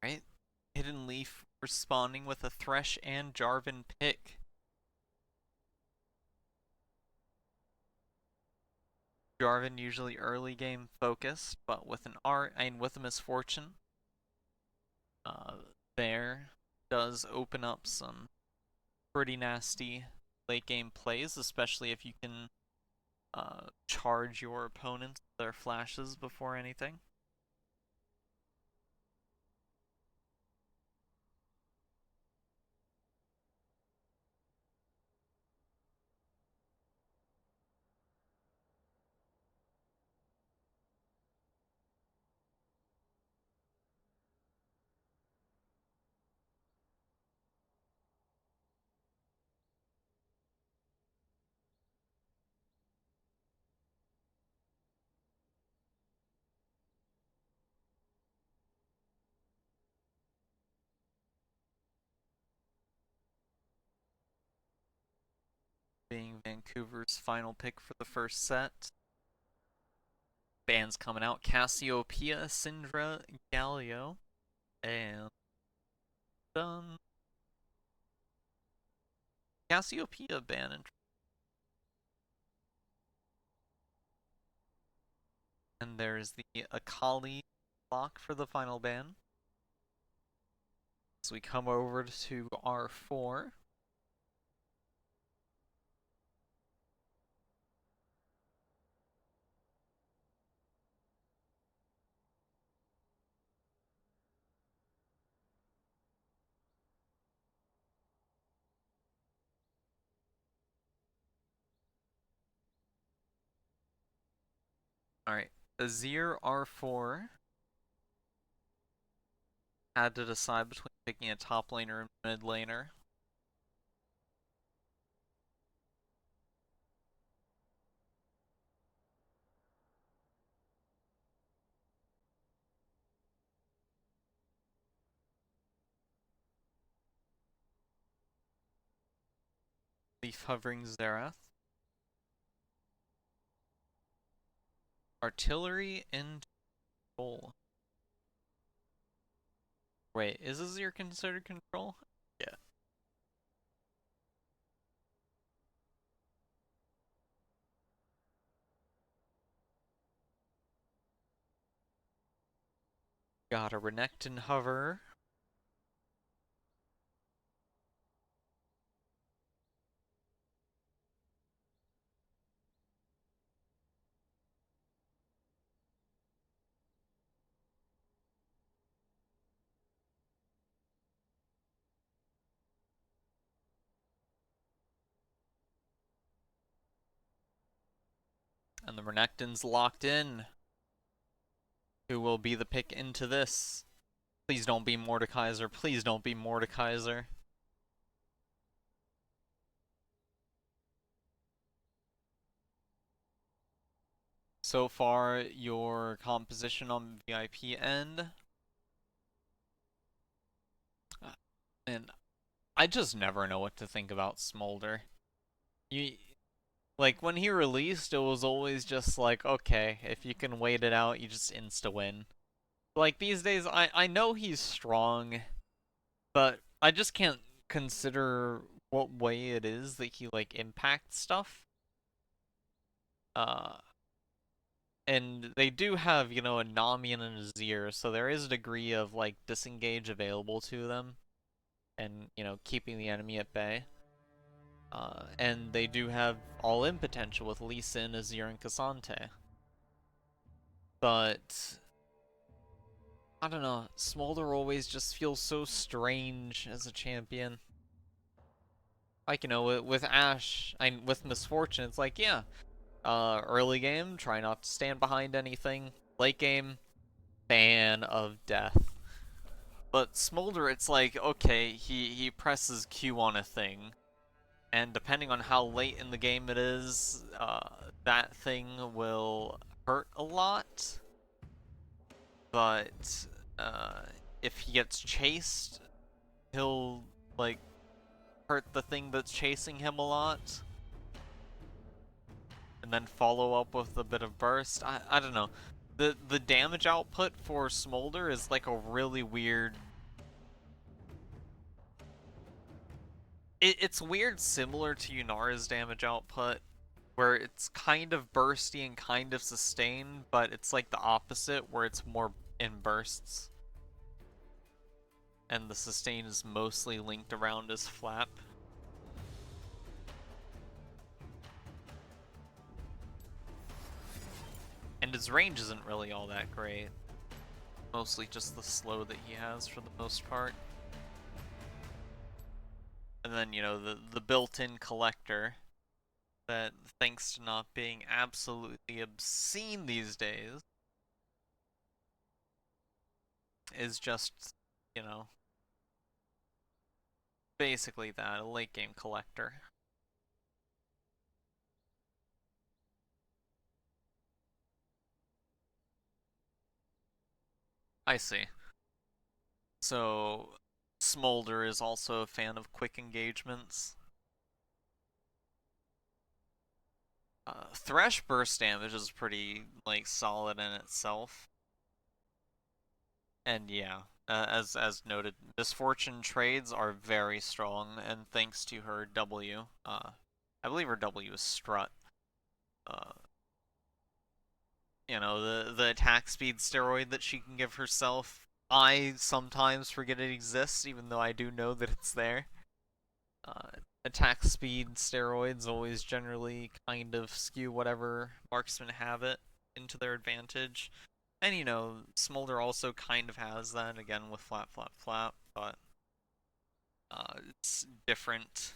Right? Hidden Leaf responding with a Thresh and Jarvan pick. Jarvan usually early game focused, but with with a Misfortune, there does open up some pretty nasty late game plays, especially if you can charge your opponents with their flashes before anything. Being Vancouver's final pick for the first set. Bands coming out: Cassiopeia, Syndra, Galio, and done. Cassiopeia ban. And there's the Akali block for the final ban. So we come over to R4. Alright, Azir R4 had to decide between picking a top laner and mid laner. Leaf hovering Zerath. Artillery and control. Wait, is this your considered control? Yeah. Got a Renekton hover. And the Renekton's locked in. Who will be the pick into this? Please don't be Mordekaiser. Please don't be Mordekaiser. So far, your composition on VIP end. And I just never know what to think about Smolder. You, like, when he released, it was always just like, okay, if you can wait it out, you just insta-win. Like, these days, I know he's strong, but I just can't consider what way it is that he, like, impacts stuff. Uh, and they do have, you know, a Nami and a Nazir, so there is a degree of, like, disengage available to them, and, you know, keeping the enemy at bay. And they do have all-in potential with Lee Sin, Azir, and Cassante. But I don't know, Smolder always just feels so strange as a champion. Like, you know, with Ashe, with Misfortune, it's like, yeah, early game, try not to stand behind anything. Late game, fan of death. But Smolder, it's like, okay, he presses Q on a thing, and depending on how late in the game it is, that thing will hurt a lot. But uh, if he gets chased, he'll like hurt the thing that's chasing him a lot, and then follow up with a bit of burst. I don't know. The damage output for Smolder is like a really weird. It's weird, similar to Yunara's damage output, where it's kind of bursty and kind of sustained, but it's like the opposite, where it's more in bursts. And the sustain is mostly linked around his flap. And his range isn't really all that great. Mostly just the slow that he has for the most part. And then, you know, the built-in collector that, thanks to not being absolutely obscene these days, is just, you know, basically that, a late game collector. I see. So, Smolder is also a fan of quick engagements. Thresh burst damage is pretty, like, solid in itself. And yeah, as noted, Misfortune trades are very strong, and thanks to her W, I believe her W is Strut. Uh, you know, the attack speed steroid that she can give herself. I sometimes forget it exists, even though I do know that it's there. Uh, Attack speed steroids always generally kind of skew whatever marksmen have it into their advantage. And, you know, Smolder also kind of has that, again, with Flap, Flap, Flap, but it's different.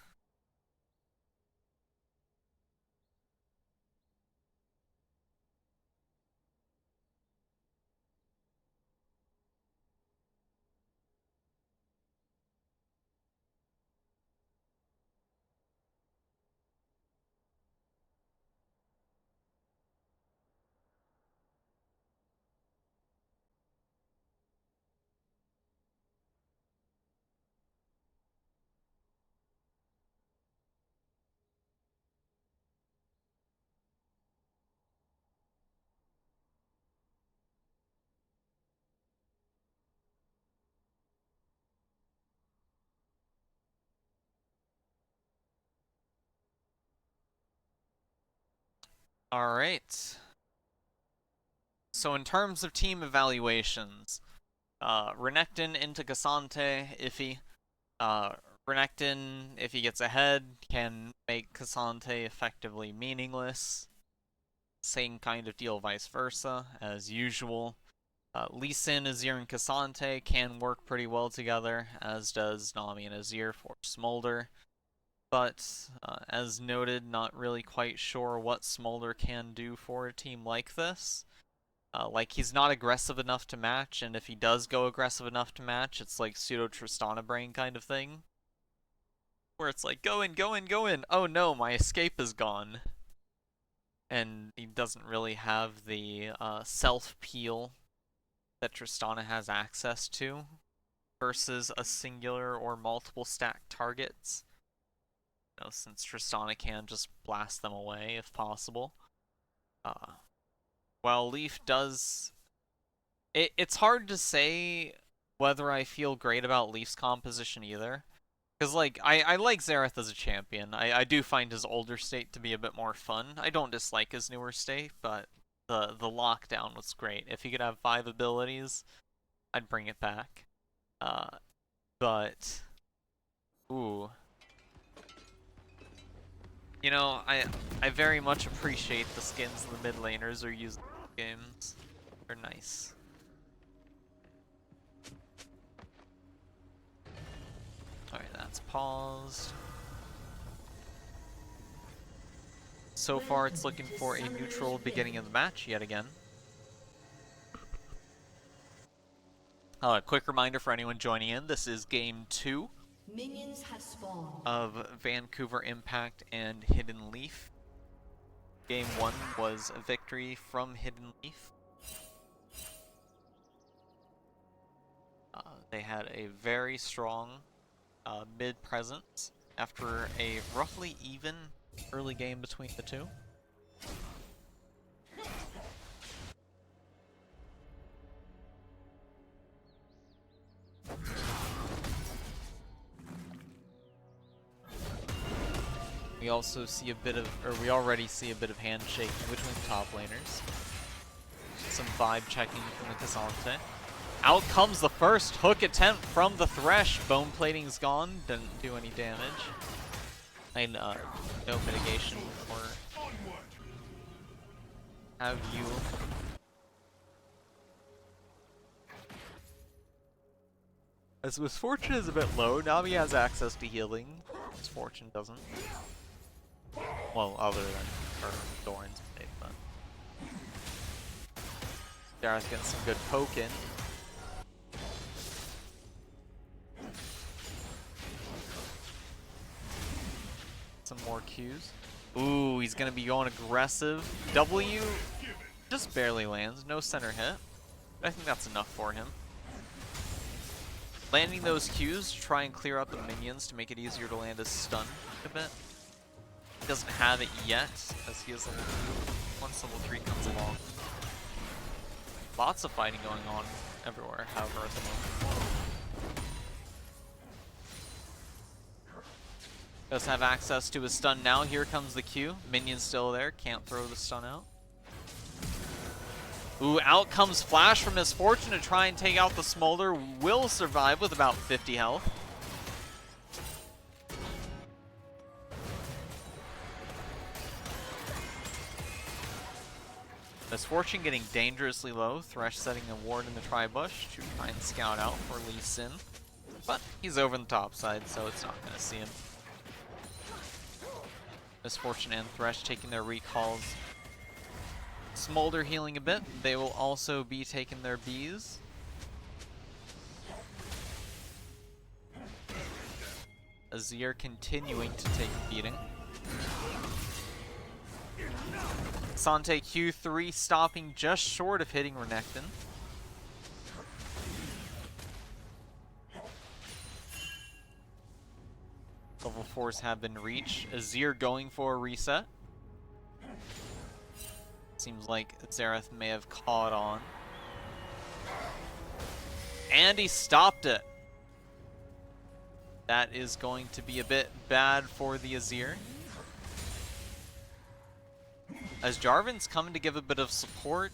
Alright. So in terms of team evaluations, Renekton into Cassante, iffy. Uh, Renekton, if he gets ahead, can make Cassante effectively meaningless. Same kind of deal vice versa, as usual. Lee Sin, Azir, and Cassante can work pretty well together, as does Nami and Azir for Smolder. But, as noted, not really quite sure what Smolder can do for a team like this. Like, he's not aggressive enough to match, and if he does go aggressive enough to match, it's like pseudo-Tristana brain kind of thing. Where it's like, go in, go in, go in! Oh no, my escape is gone. And he doesn't really have the self-peel that Tristana has access to versus a singular or multiple stacked targets. You know, since Tristana can just blast them away if possible. While Leaf does... It's hard to say whether I feel great about Leaf's composition either. Because, like, I like Xerath as a champion. I do find his older state to be a bit more fun. I don't dislike his newer state, but the lockdown was great. If he could have 5 abilities, I'd bring it back. But... Ooh. You know, I very much appreciate the skins the mid laners are using in games. They're nice. Alright, that's paused. So far, it's looking for a neutral beginning of the match yet again. Quick reminder for anyone joining in, this is Game 2 Minions have spawned. of Vancouver Impact and Hidden Leaf. Game 1 was a victory from Hidden Leaf. They had a very strong mid presence after a roughly even early game between the two. We also see a bit of, or we already see a bit of handshaking between top laners. Some vibe checking from the Cassante. Out comes the first hook attempt from the Thresh. Bone plating's gone, didn't do any damage. And no mitigation for have you. As Misfortune is a bit low, Nami has access to healing. Misfortune doesn't. Well, other than Doran's state, but Dara's getting some good poke in. Some more Qs. Ooh, he's gonna be going aggressive. W just barely lands, no center hit. I think that's enough for him. Landing those Qs to try and clear out the minions to make it easier to land his stun a bit. He doesn't have it yet, as he is level 2. Once level 3 comes along. Lots of fighting going on everywhere, however, at the moment. Does have access to his stun now. Here comes the Q. Minion's still there, can't throw the stun out. Ooh, out comes Flash from Misfortune to try and take out the Smolder. Will survive with about 50 health. Misfortune getting dangerously low. Thresh setting a ward in the tri-bush to try and scout out for Lee Sin. But he's over on the top side, so it's not going to see him. Misfortune and Thresh taking their recalls. Smolder healing a bit. They will also be taking their Bs. Azir continuing to take a beating. Sante Q3 stopping just short of hitting Renekton. Level 4s have been reached. Azir going for a reset. Seems like Xerath may have caught on. And he stopped it. That is going to be a bit bad for the Azir. As Jarvan's coming to give a bit of support,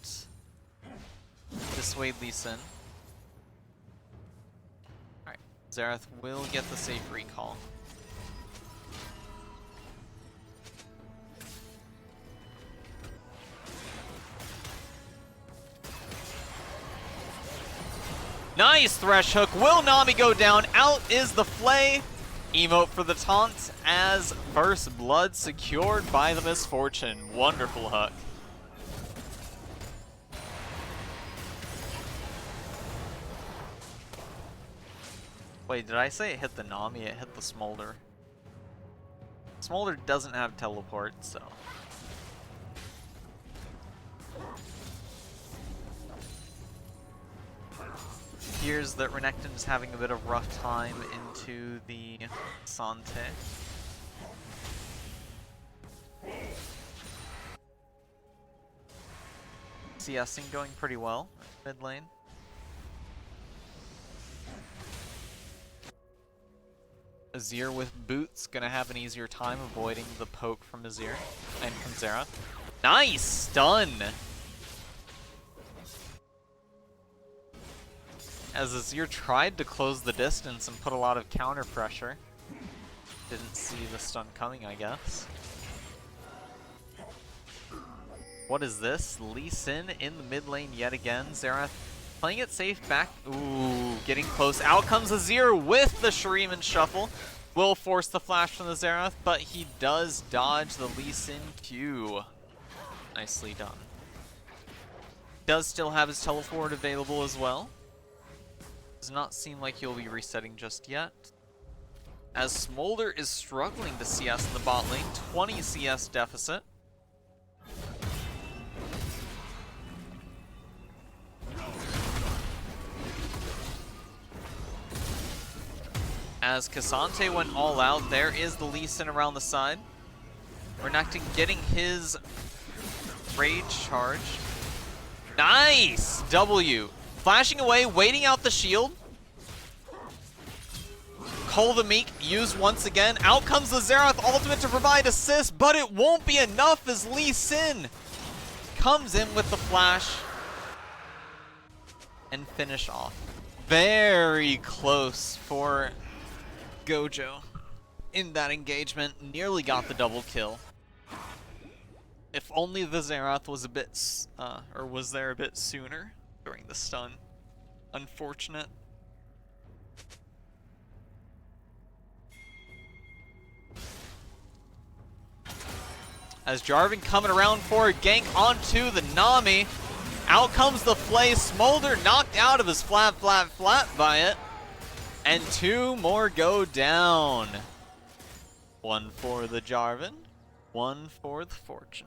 dissuade Lee Sin. Alright, Xerath will get the safe recall. Nice Thresh Hook. Will Nami go down? Out is the Flay. Emote for the taunt as first blood secured by the Misfortune. Wonderful hook. Wait, did I say it hit the Nami? It hit the Smolder. Smolder doesn't have teleport, so... Appears that Renekton is having a bit of rough time into the Sante. CSing going pretty well mid lane. Azir with boots gonna have an easier time avoiding the poke from Azir and Xerath. Nice stun! As Azir tried to close the distance and put a lot of counter pressure. Didn't see the stun coming, I guess. What is this? Lee Sin in the mid lane yet again. Xerath playing it safe back. Ooh, getting close. Out comes Azir with the Shuriman Shuffle. Will force the flash from the Xerath, but he does dodge the Lee Sin Q. Nicely done. Does still have his teleport available as well. Does not seem like he'll be resetting just yet. As Smolder is struggling to CS in the bot lane, 20 CS deficit. As Cassante went all out, there is the Lee Sin around the side. Renekton getting his rage charge. Nice! W. Flashing away, waiting out the shield. Cole the Meek used once again. Out comes the Xerath ultimate to provide assist, but it won't be enough as Lee Sin comes in with the flash and finish off. Very close for Gojo in that engagement. Nearly got the double kill. If only the Xerath was a bit, or was there a bit sooner during the stun. Unfortunate. As Jarvan coming around for a gank onto the Nami. Out comes the Flay. Smolder knocked out of his flat by it. And two more go down. One for the Jarvan, one for the Fortune.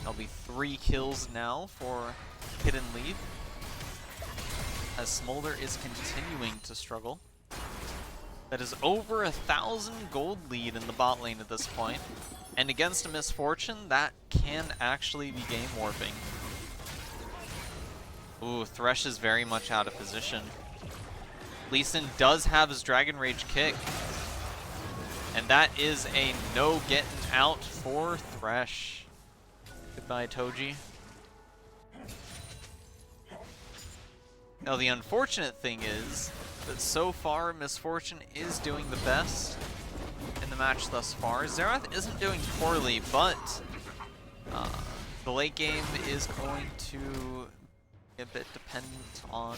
There'll be 3 kills now for Hidden Lead, as Smolder is continuing to struggle. That is over 1,000 gold lead in the bot lane at this point. And against a Misfortune, that can actually be game warping. Ooh, Thresh is very much out of position. Lee Sin does have his Dragon Rage kick. And that is a no getting out for Thresh. Goodbye, Toji. Now, the unfortunate thing is that so far, Misfortune is doing the best in the match thus far. Xerath isn't doing poorly, but the late game is going to be a bit dependent on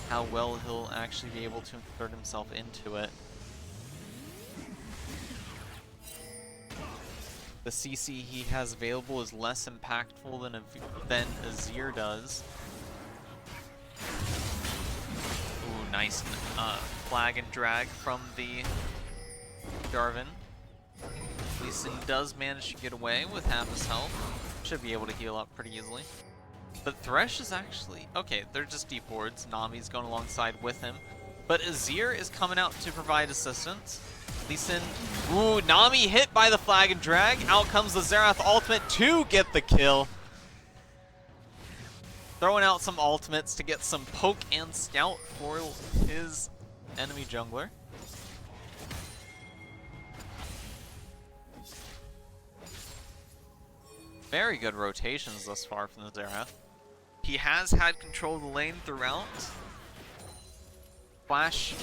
how well he'll actually be able to insert himself into it. The CC he has available is less impactful than Azir does. Ooh, nice flag and drag from the Jarvan. Lee Sin does manage to get away with half his health. Should be able to heal up pretty easily. But Thresh is actually... okay, they're just deep wards. Nami's going alongside with him. But Azir is coming out to provide assistance. Lee Sin... ooh, Nami hit by the flag and drag. Out comes the Xerath ultimate to get the kill. Throwing out some ultimates to get some poke and scout for his enemy jungler. Very good rotations thus far from the Xerath. He has had control of the lane throughout. Flash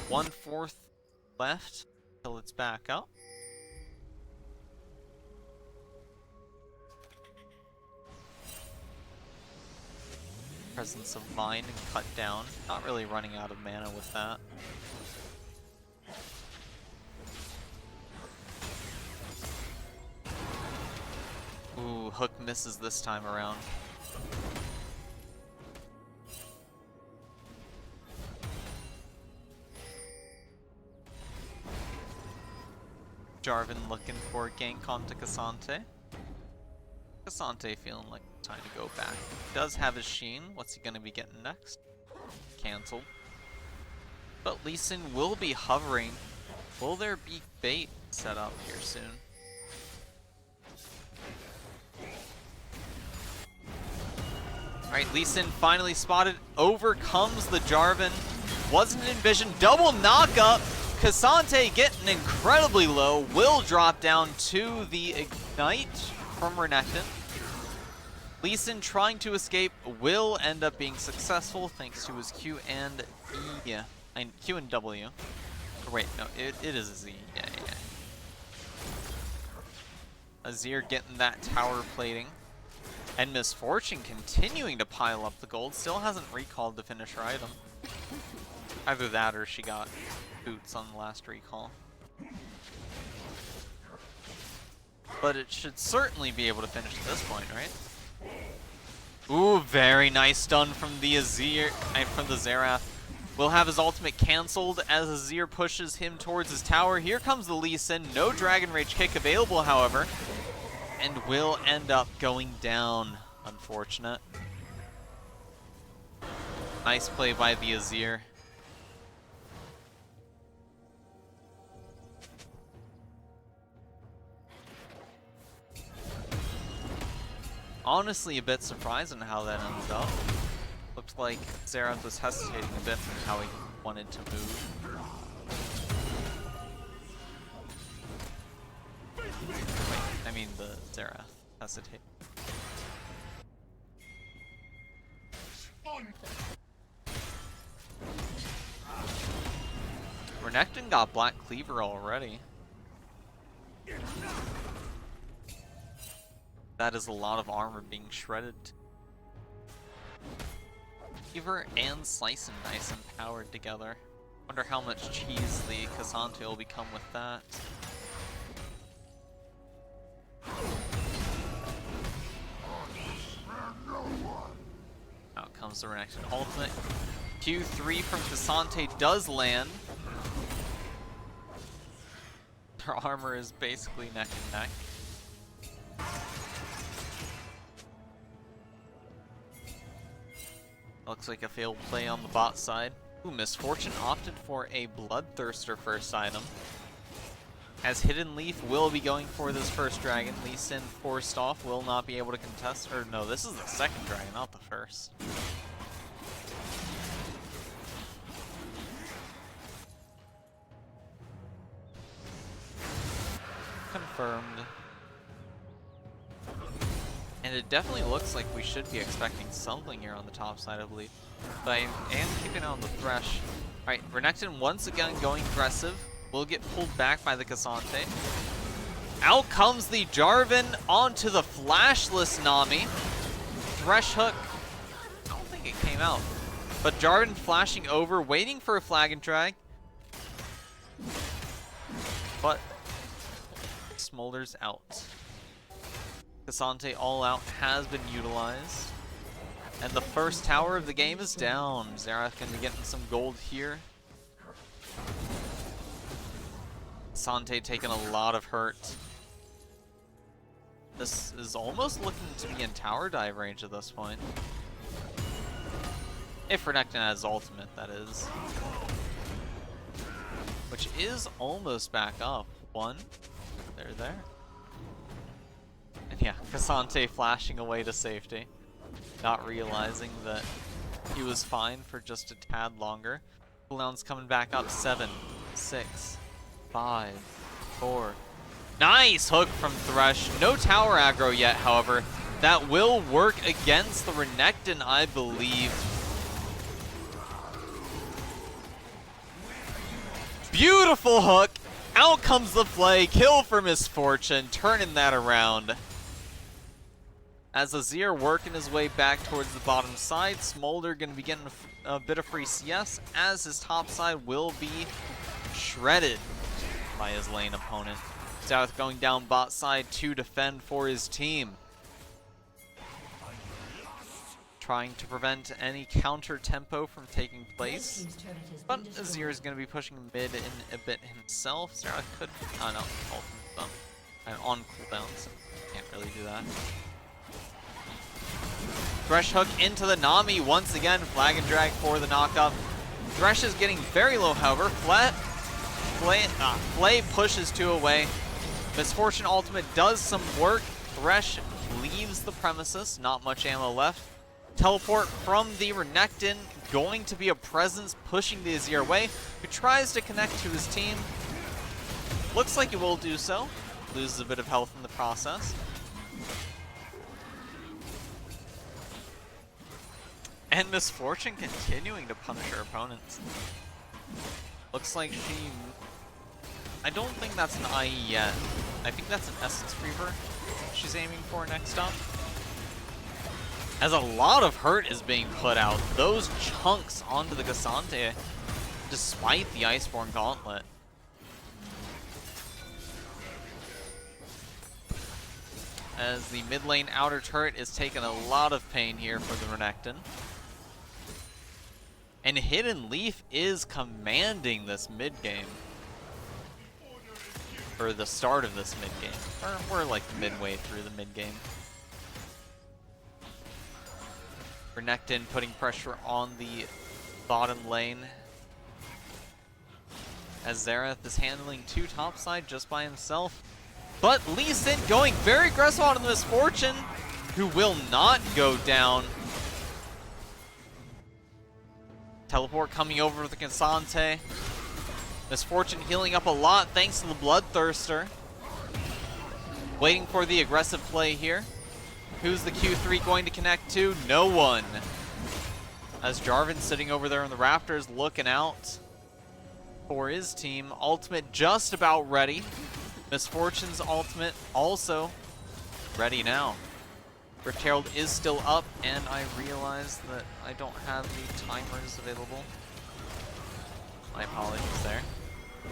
1/4 left till it's back up. Presence of Mind and cut down. Not really running out of mana with that. Ooh, hook misses this time around. Jarvan looking for gank onto Cassante. Cassante feeling like time to go back. Does have his Sheen. What's he gonna be getting next? Cancelled. But Lee Sin will be hovering. Will there be bait set up here soon? Alright, Lee Sin finally spotted. Overcomes the Jarvan. Wasn't envisioned. Double knockup. Cassante getting incredibly low. Will drop down to the Ignite from Renekton. Lee Sin trying to escape will end up being successful thanks to his Q and E. Yeah, Q and W. Or wait, no, it is a Z. Yeah. Azir getting that tower plating. And Misfortune continuing to pile up the gold. Still hasn't recalled to finish her item. Either that or she got boots on the last recall. But it should certainly be able to finish at this point, right? Ooh, very nice stun from the Azir, from the Xerath. Will have his ultimate cancelled as Azir pushes him towards his tower. Here comes the Lee Sin. No Dragon Rage kick available, however. And will end up going down. Unfortunate. Nice play by the Azir. Honestly, a bit surprised on how that ended up. Looked like Xerath was hesitating a bit from how he wanted to move. Wait, I mean the Xerath hesitate. Renekton got Black Cleaver already. That is a lot of armor being shredded. Cleaver and Slice and Dice empowered together. Wonder how much cheese the Cassante will become with that. Out comes the Renekton ultimate. Q3 from Cassante does land. Their armor is basically neck and neck. Looks like a failed play on the bot side. Ooh, Misfortune opted for a Bloodthirster first item. As Hidden Leaf will be going for this first dragon. Lee Sin forced off, will not be able to contest. Or no, this is the second dragon, not the first. Confirmed. And it definitely looks like we should be expecting something here on the top side, I believe. But I am keeping an eye on the Thresh. Alright, Renekton once again going aggressive. Will get pulled back by the Cassante. Out comes the Jarvan onto the flashless Nami. Thresh hook. I don't think it came out. But Jarvan flashing over, waiting for a flag and drag. But Smolder's out. Cassante all out has been utilized. And the first tower of the game is down. Xerath gonna be getting some gold here. Cassante taking a lot of hurt. This is almost looking to be in tower dive range at this point. If Renekton has ultimate, that is. Which is almost back up. One. There. And yeah, Cassante flashing away to safety. Not realizing that he was fine for just a tad longer. Cooldown's coming back up. 7, 6, 5, 4, Nice hook from Thresh. No tower aggro yet, however. That will work against the Renekton, I believe. Beautiful hook. Out comes the play. Kill for Misfortune. Turning that around. As Azir working his way back towards the bottom side, Smolder going to be getting a bit of free CS, as his top side will be shredded by his lane opponent. South going down bot side to defend for his team, trying to prevent any counter tempo from taking place. But Azir is going to be pushing mid in a bit himself. Zerath could, oh no, ultimate on cooldown, so can't really do that. Thresh hook into the Nami once again. Flag and drag for the knockup. Thresh is getting very low, however. Flay pushes 2 away. Misfortune ultimate does some work. Thresh leaves the premises. Not much ammo left. Teleport from the Renekton. Going to be a presence pushing the Azir away, who tries to connect to his team. Looks like he will do so. Loses a bit of health in the process. And Misfortune continuing to punish her opponents. Looks like she... I don't think that's an IE yet. I think that's an Essence Reaver she's aiming for next up. As a lot of hurt is being put out. Those chunks onto the Cassante, despite the Iceborne Gauntlet. As the mid lane outer turret is taking a lot of pain here for the Renekton. And Hidden Leaf is commanding this mid-game. Or the start of this mid-game. Or we're like midway through the mid-game. Renekton putting pressure on the bottom lane. As Xerath is handling 2 topside just by himself. But Lee Sin going very aggressive on the Misfortune, who will not go down. Teleport coming over with the Cassante. Misfortune healing up a lot thanks to the Bloodthirster. Waiting for the aggressive play here. Who's the Q3 going to connect to? No one. As Jarvan sitting over there in the rafters looking out for his team. Ultimate just about ready. Misfortune's ultimate also ready now. Rift Herald is still up, and I realize that I don't have the timers available. My apologies there.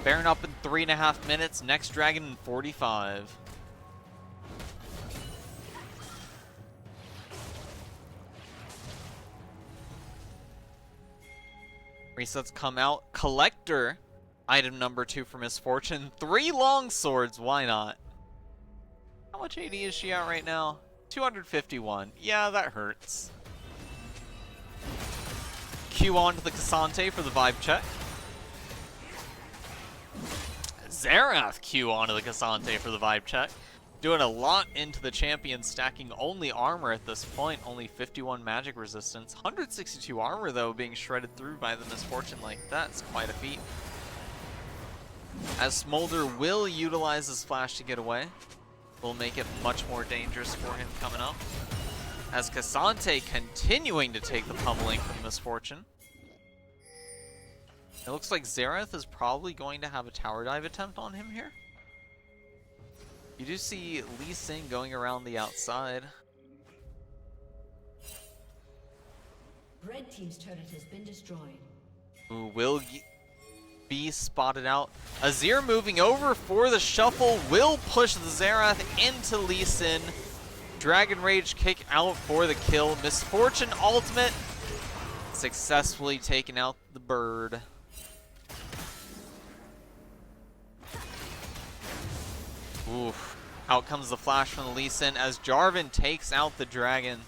Baron up in 3.5 minutes, next dragon in 45. Resets come out. Collector, item number 2 for Misfortune. 3 long swords, why not? How much AD is she at right now? 251. Yeah, that hurts. Q on to the Cassante for the vibe check. Xerath Q onto the Cassante for the vibe check. Doing a lot into the champion, stacking only armor at this point. Only 51 magic resistance. 162 armor, though, being shredded through by the Misfortune like that's quite a feat. As Smolder will utilize his flash to get away. Will make it much more dangerous for him coming up. As Cassante continuing to take the pummeling from Misfortune. It looks like Xerath is probably going to have a tower dive attempt on him here. You do see Lee Sin going around the outside. Red team's turret has been destroyed. Who will be spotted out. Azir moving over for the shuffle will push the Xerath into Lee Sin. Dragon Rage kick out for the kill. Misfortune ultimate successfully taking out the bird. Oof. Out comes the flash from the Lee Sin as Jarvan takes out the dragon.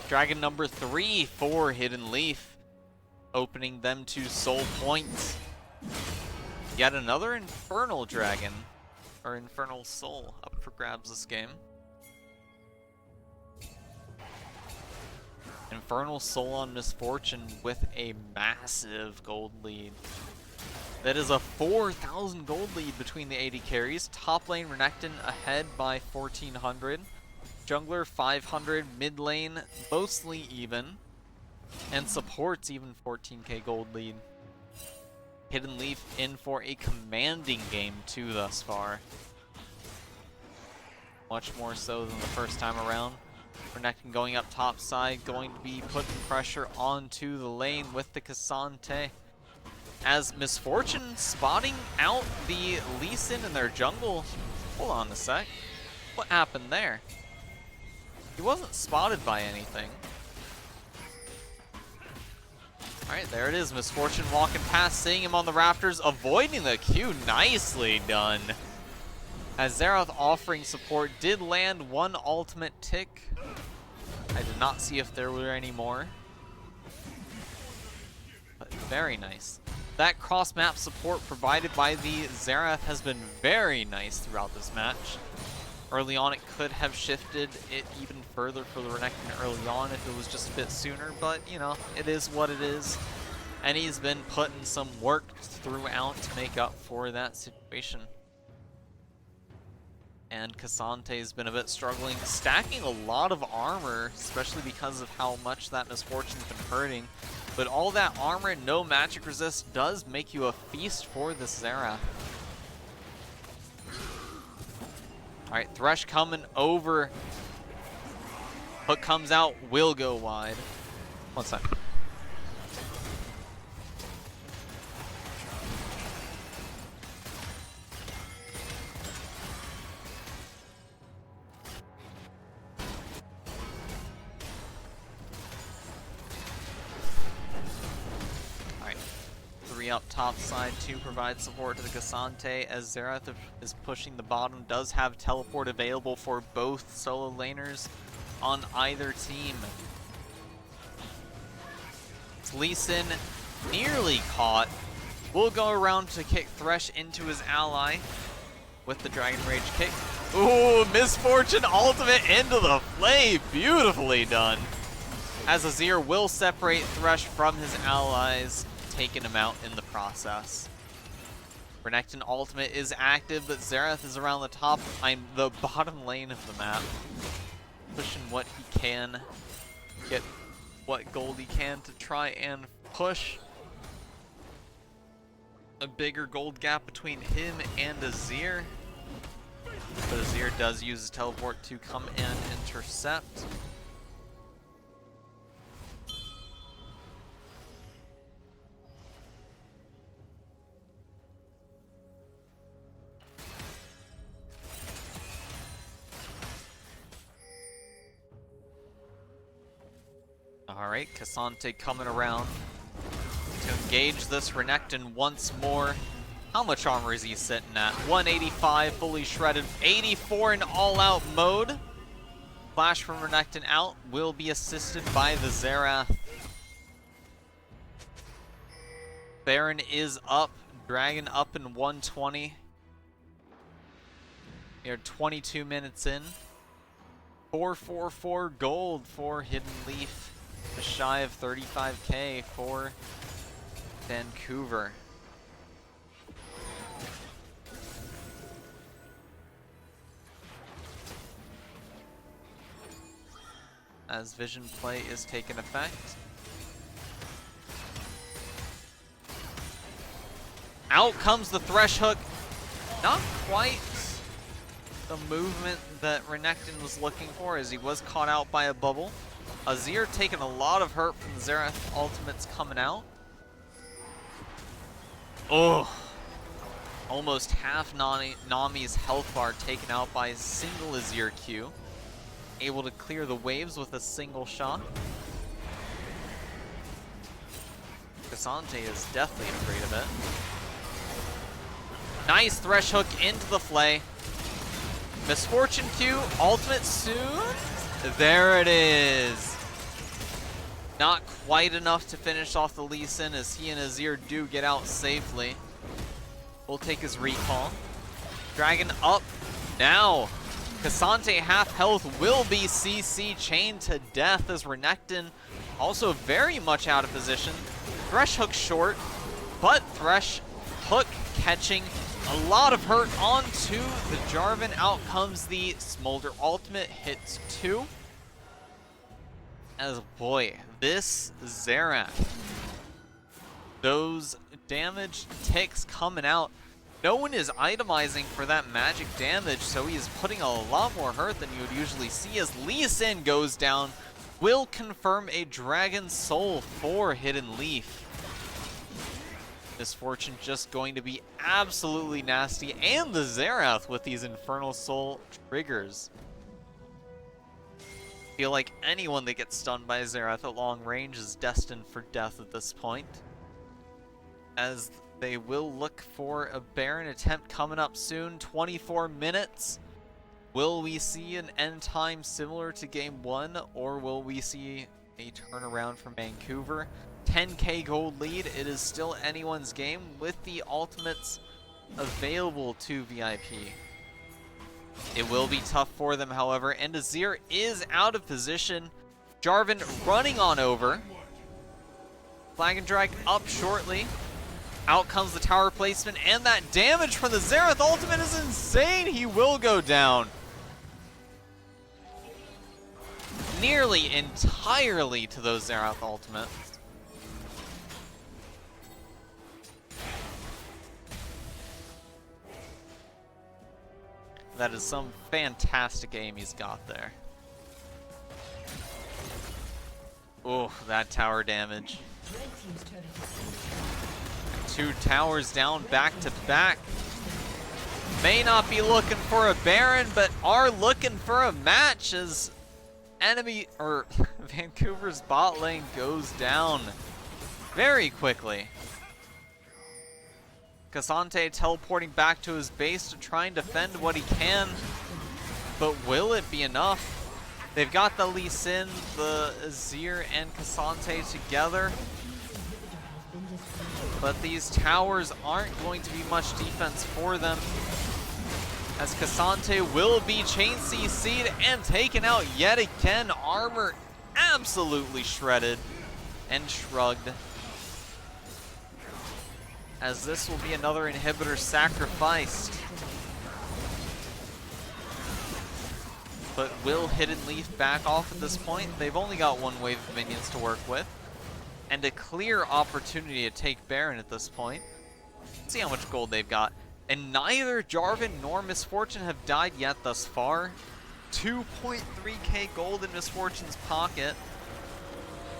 Dragon number 3 for Hidden Leaf. Opening them to soul points. Yet another Infernal Dragon, or Infernal Soul, up for grabs this game. Infernal Soul on Misfortune with a massive gold lead. That is a 4,000 gold lead between the AD carries. Top lane Renekton ahead by 1,400. Jungler 500, mid lane mostly even. And supports even 14k gold lead. Hidden Leaf in for a commanding game too thus far. Much more so than the first time around. Renekton going up top side, going to be putting pressure onto the lane with the Cassante. As Misfortune spotting out the Lee Sin in their jungle. Hold on a sec. What happened there? He wasn't spotted by anything. Alright, there it is. Misfortune walking past, seeing him on the rafters, avoiding the Q. Nicely done. As Xerath offering support did land one ultimate tick. I did not see if there were any more. But very nice. That cross-map support provided by the Xerath has been very nice throughout this match. Early on, it could have shifted it even further for the Renekton early on if it was just a bit sooner, but, you know, it is what it is. And he's been putting some work throughout to make up for that situation. And Cassante's been a bit struggling, stacking a lot of armor, especially because of how much that Misfortune's been hurting. But all that armor and no magic resist does make you a feast for this Xerath. Alright, Thresh coming over. Hook comes out, will go wide. One sec. Up top side to provide support to the Cassante as Xerath is pushing the bottom, does have teleport available for both solo laners on either team. Lee Sin nearly caught. Will go around to kick Thresh into his ally with the Dragon Rage kick. Ooh, Misfortune ultimate into the flame. Beautifully done. As Azir will separate Thresh from his allies, taking him out in the process. Renekton ultimate is active, but Xerath is around the top, the bottom lane of the map. Pushing what he can, get what gold he can to try and push a bigger gold gap between him and Azir. But Azir does use his teleport to come and intercept. Alright, Cassante coming around to engage this Renekton once more. How much armor is he sitting at? 185, fully shredded, 84 in all-out mode. Flash from Renekton out will be assisted by the Xerath. Baron is up, Dragon up in 120. We are 22 minutes in. 444 gold for Hidden Leaf. Just shy of 35k for Vancouver. As vision play is taking effect. Out comes the Thresh hook. Not quite the movement that Renekton was looking for, as he was caught out by a bubble. Azir taking a lot of hurt from the Xerath ultimates coming out. Oh, almost half Nami's health bar taken out by a single Azir Q. Able to clear the waves with a single shot. Cassante is deathly afraid of it. Nice Thresh hook into the flay. Misfortune Q, ultimate soon. There it is. Not quite enough to finish off the Lee Sin, as he and Azir do get out safely. We'll take his recall. Dragon up now. Cassante half health will be CC chained to death, as Renekton also very much out of position. Thresh hook short, but Thresh Hook catching a lot of hurt onto the Jarvan. Out comes the Smolder ultimate, hits 2. As boy, this Xerath, those damage ticks coming out. No one is itemizing for that magic damage, so he is putting a lot more hurt than you would usually see as Lee Sin goes down. Will confirm a Dragon Soul for Hidden Leaf. Misfortune just going to be absolutely nasty, and the Xerath with these Infernal Soul triggers. Feel like anyone that gets stunned by Xerath at long range is destined for death at this point, as they will look for a Baron attempt coming up soon. 24 minutes. Will we see an end time similar to game 1, or will we see a turnaround from Vancouver? 10k gold lead. It is still anyone's game with the ultimates available to VIP. It will be tough for them, however, and Azir is out of position. Jarvan running on over. Flag and drag up shortly. Out comes the tower placement, and that damage from the Xerath ultimate is insane. He will go down. Nearly entirely to those Xerath ultimates. That is some fantastic aim he's got there. Oh, that tower damage. 2 towers down back to back. May not be looking for a Baron, but are looking for a match as enemy or Vancouver's bot lane goes down very quickly. Cassante teleporting back to his base to try and defend what he can, but will it be enough? They've got the Lee Sin, the Azir, and Cassante together, but these towers aren't going to be much defense for them, as Cassante will be chain CC'd and taken out yet again. Armor absolutely shredded and shrugged, as this will be another inhibitor sacrificed. But will Hidden Leaf back off at this point? They've only got 1 wave of minions to work with, and a clear opportunity to take Baron at this point. Let's see how much gold they've got. And neither Jarvan nor Misfortune have died yet thus far. 2.3k gold in Misfortune's pocket.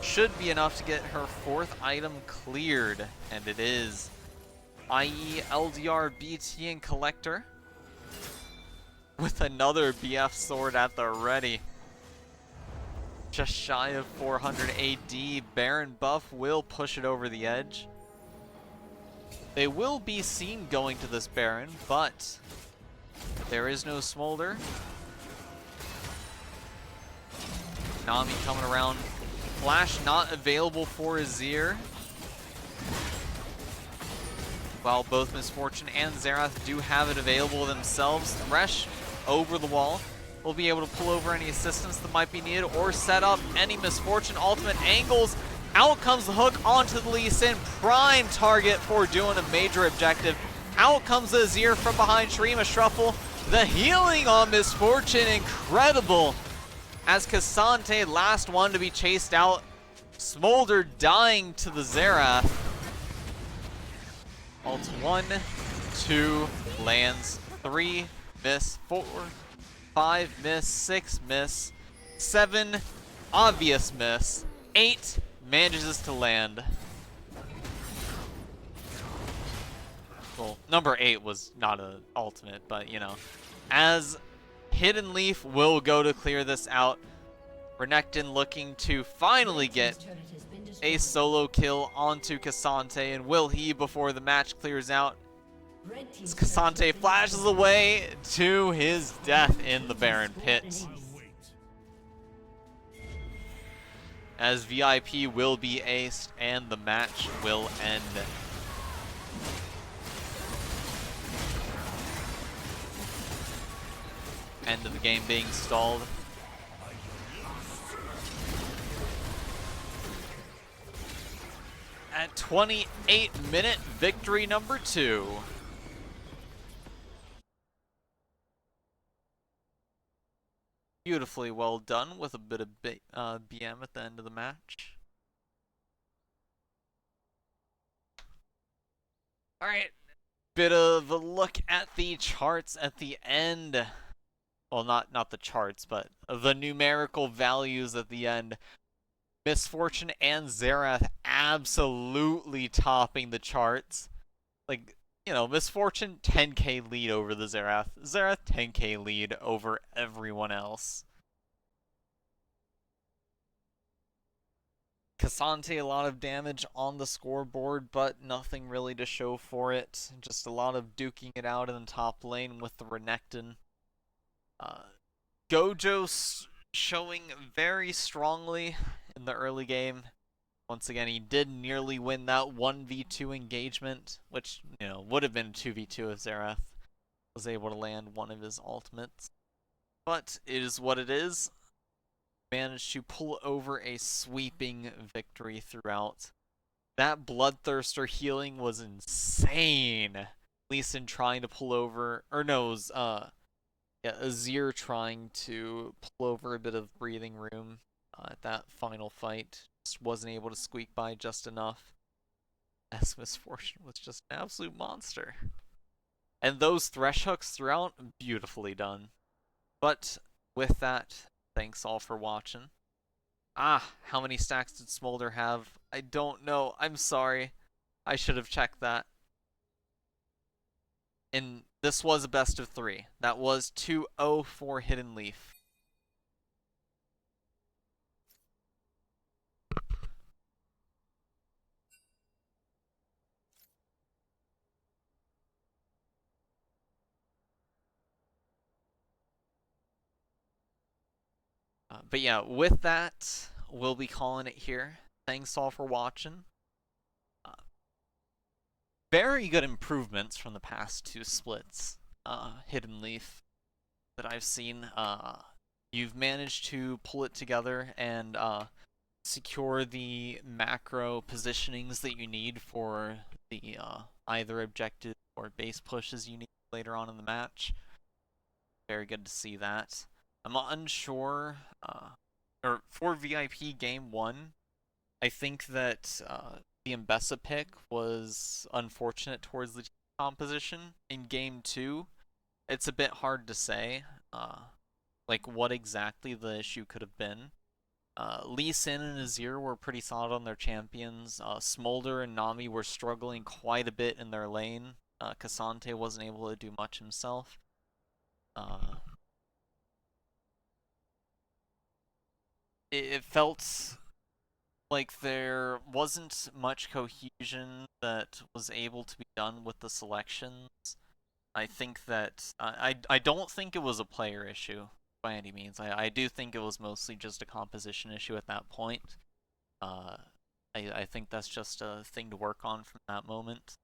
Should be enough to get her 4th item cleared, and it is. I.e. LDR, BT, and Collector. With another BF sword at the ready. Just shy of 400 AD. Baron buff will push it over the edge. They will be seen going to this Baron, but there is no Smolder. Nami coming around. Flash not available for Azir, while both Misfortune and Xerath do have it available themselves. Thresh over the wall will be able to pull over any assistance that might be needed or set up any Misfortune ultimate angles. Out comes the hook onto the Lee Sin, prime target for doing a major objective. Out comes the Azir from behind Shrima Shuffle. The healing on Misfortune, incredible. As Cassante, last one to be chased out. Smolder dying to the Xerath. Ult 1, 2, lands, 3, miss, 4, 5, miss, 6, miss, 7, obvious miss, 8, manages to land. Well, number 8 was not an ultimate, but you know. As Hidden Leaf will go to clear this out. Renekton looking to finally get a solo kill onto Cassante, and will he before the match clears out? As Cassante flashes away to his death in the Baron pit. As VIP will be aced and the match will end. End of the game being stalled. At that 28-minute victory number 2. Beautifully well done with a bit of BM at the end of the match. Alright, bit of a look at the charts at the end. Well, not the charts, but the numerical values at the end. Misfortune and Xerath absolutely topping the charts. Like, you know, Misfortune 10k lead over the Xerath. Xerath 10k lead over everyone else. Cassante, a lot of damage on the scoreboard, but nothing really to show for it. Just a lot of duking it out in the top lane with the Renekton. Gojo showing very strongly in the early game. Once again, he did nearly win that 1v2 engagement, which, you know, would have been a 2v2 if Xerath was able to land one of his ultimates. But it is what it is. Managed to pull over a sweeping victory throughout. That Bloodthirster healing was insane. At least in trying to pull over, or no, it was, Azir trying to pull over a bit of breathing room at that final fight. Just wasn't able to squeak by just enough. As Misfortune was just an absolute monster. And those thresh hooks throughout, beautifully done. But with that, thanks all for watching. How many stacks did Smolder have? I don't know. I'm sorry. I should have checked that. And this was a best of 3. That was 2-0 for Hidden Leaf. But yeah, with that, we'll be calling it here. Thanks all for watching. Very good improvements from the past 2 splits, Hidden Leaf, that I've seen. You've managed to pull it together and secure the macro positionings that you need for the either objective or base pushes you need later on in the match. Very good to see that. I'm unsure, or for VIP Game 1, I think that the Mbessa pick was unfortunate towards the team composition. In Game 2, it's a bit hard to say, like what exactly the issue could have been. Lee Sin and Azir were pretty solid on their champions. Smolder and Nami were struggling quite a bit in their lane. Cassante wasn't able to do much himself. It felt like there wasn't much cohesion that was able to be done with the selections. I think that I don't think it was a player issue by any means. I do think it was mostly just a composition issue at that point. I think that's just a thing to work on from that moment.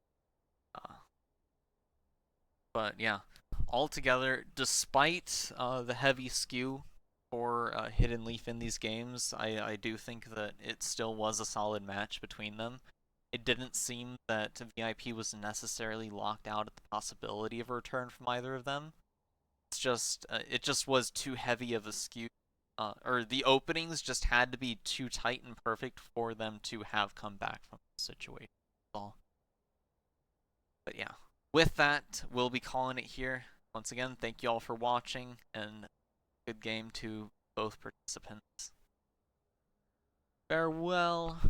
But yeah, altogether, despite the heavy skew for Hidden Leaf in these games, I do think that it still was a solid match between them. It didn't seem that VIP was necessarily locked out at the possibility of a return from either of them. It's just, it just was too heavy of a skew. Or the openings just had to be too tight and perfect for them to have come back from the situation. But yeah, with that, we'll be calling it here. Once again, thank you all for watching, and good game to both participants. Farewell.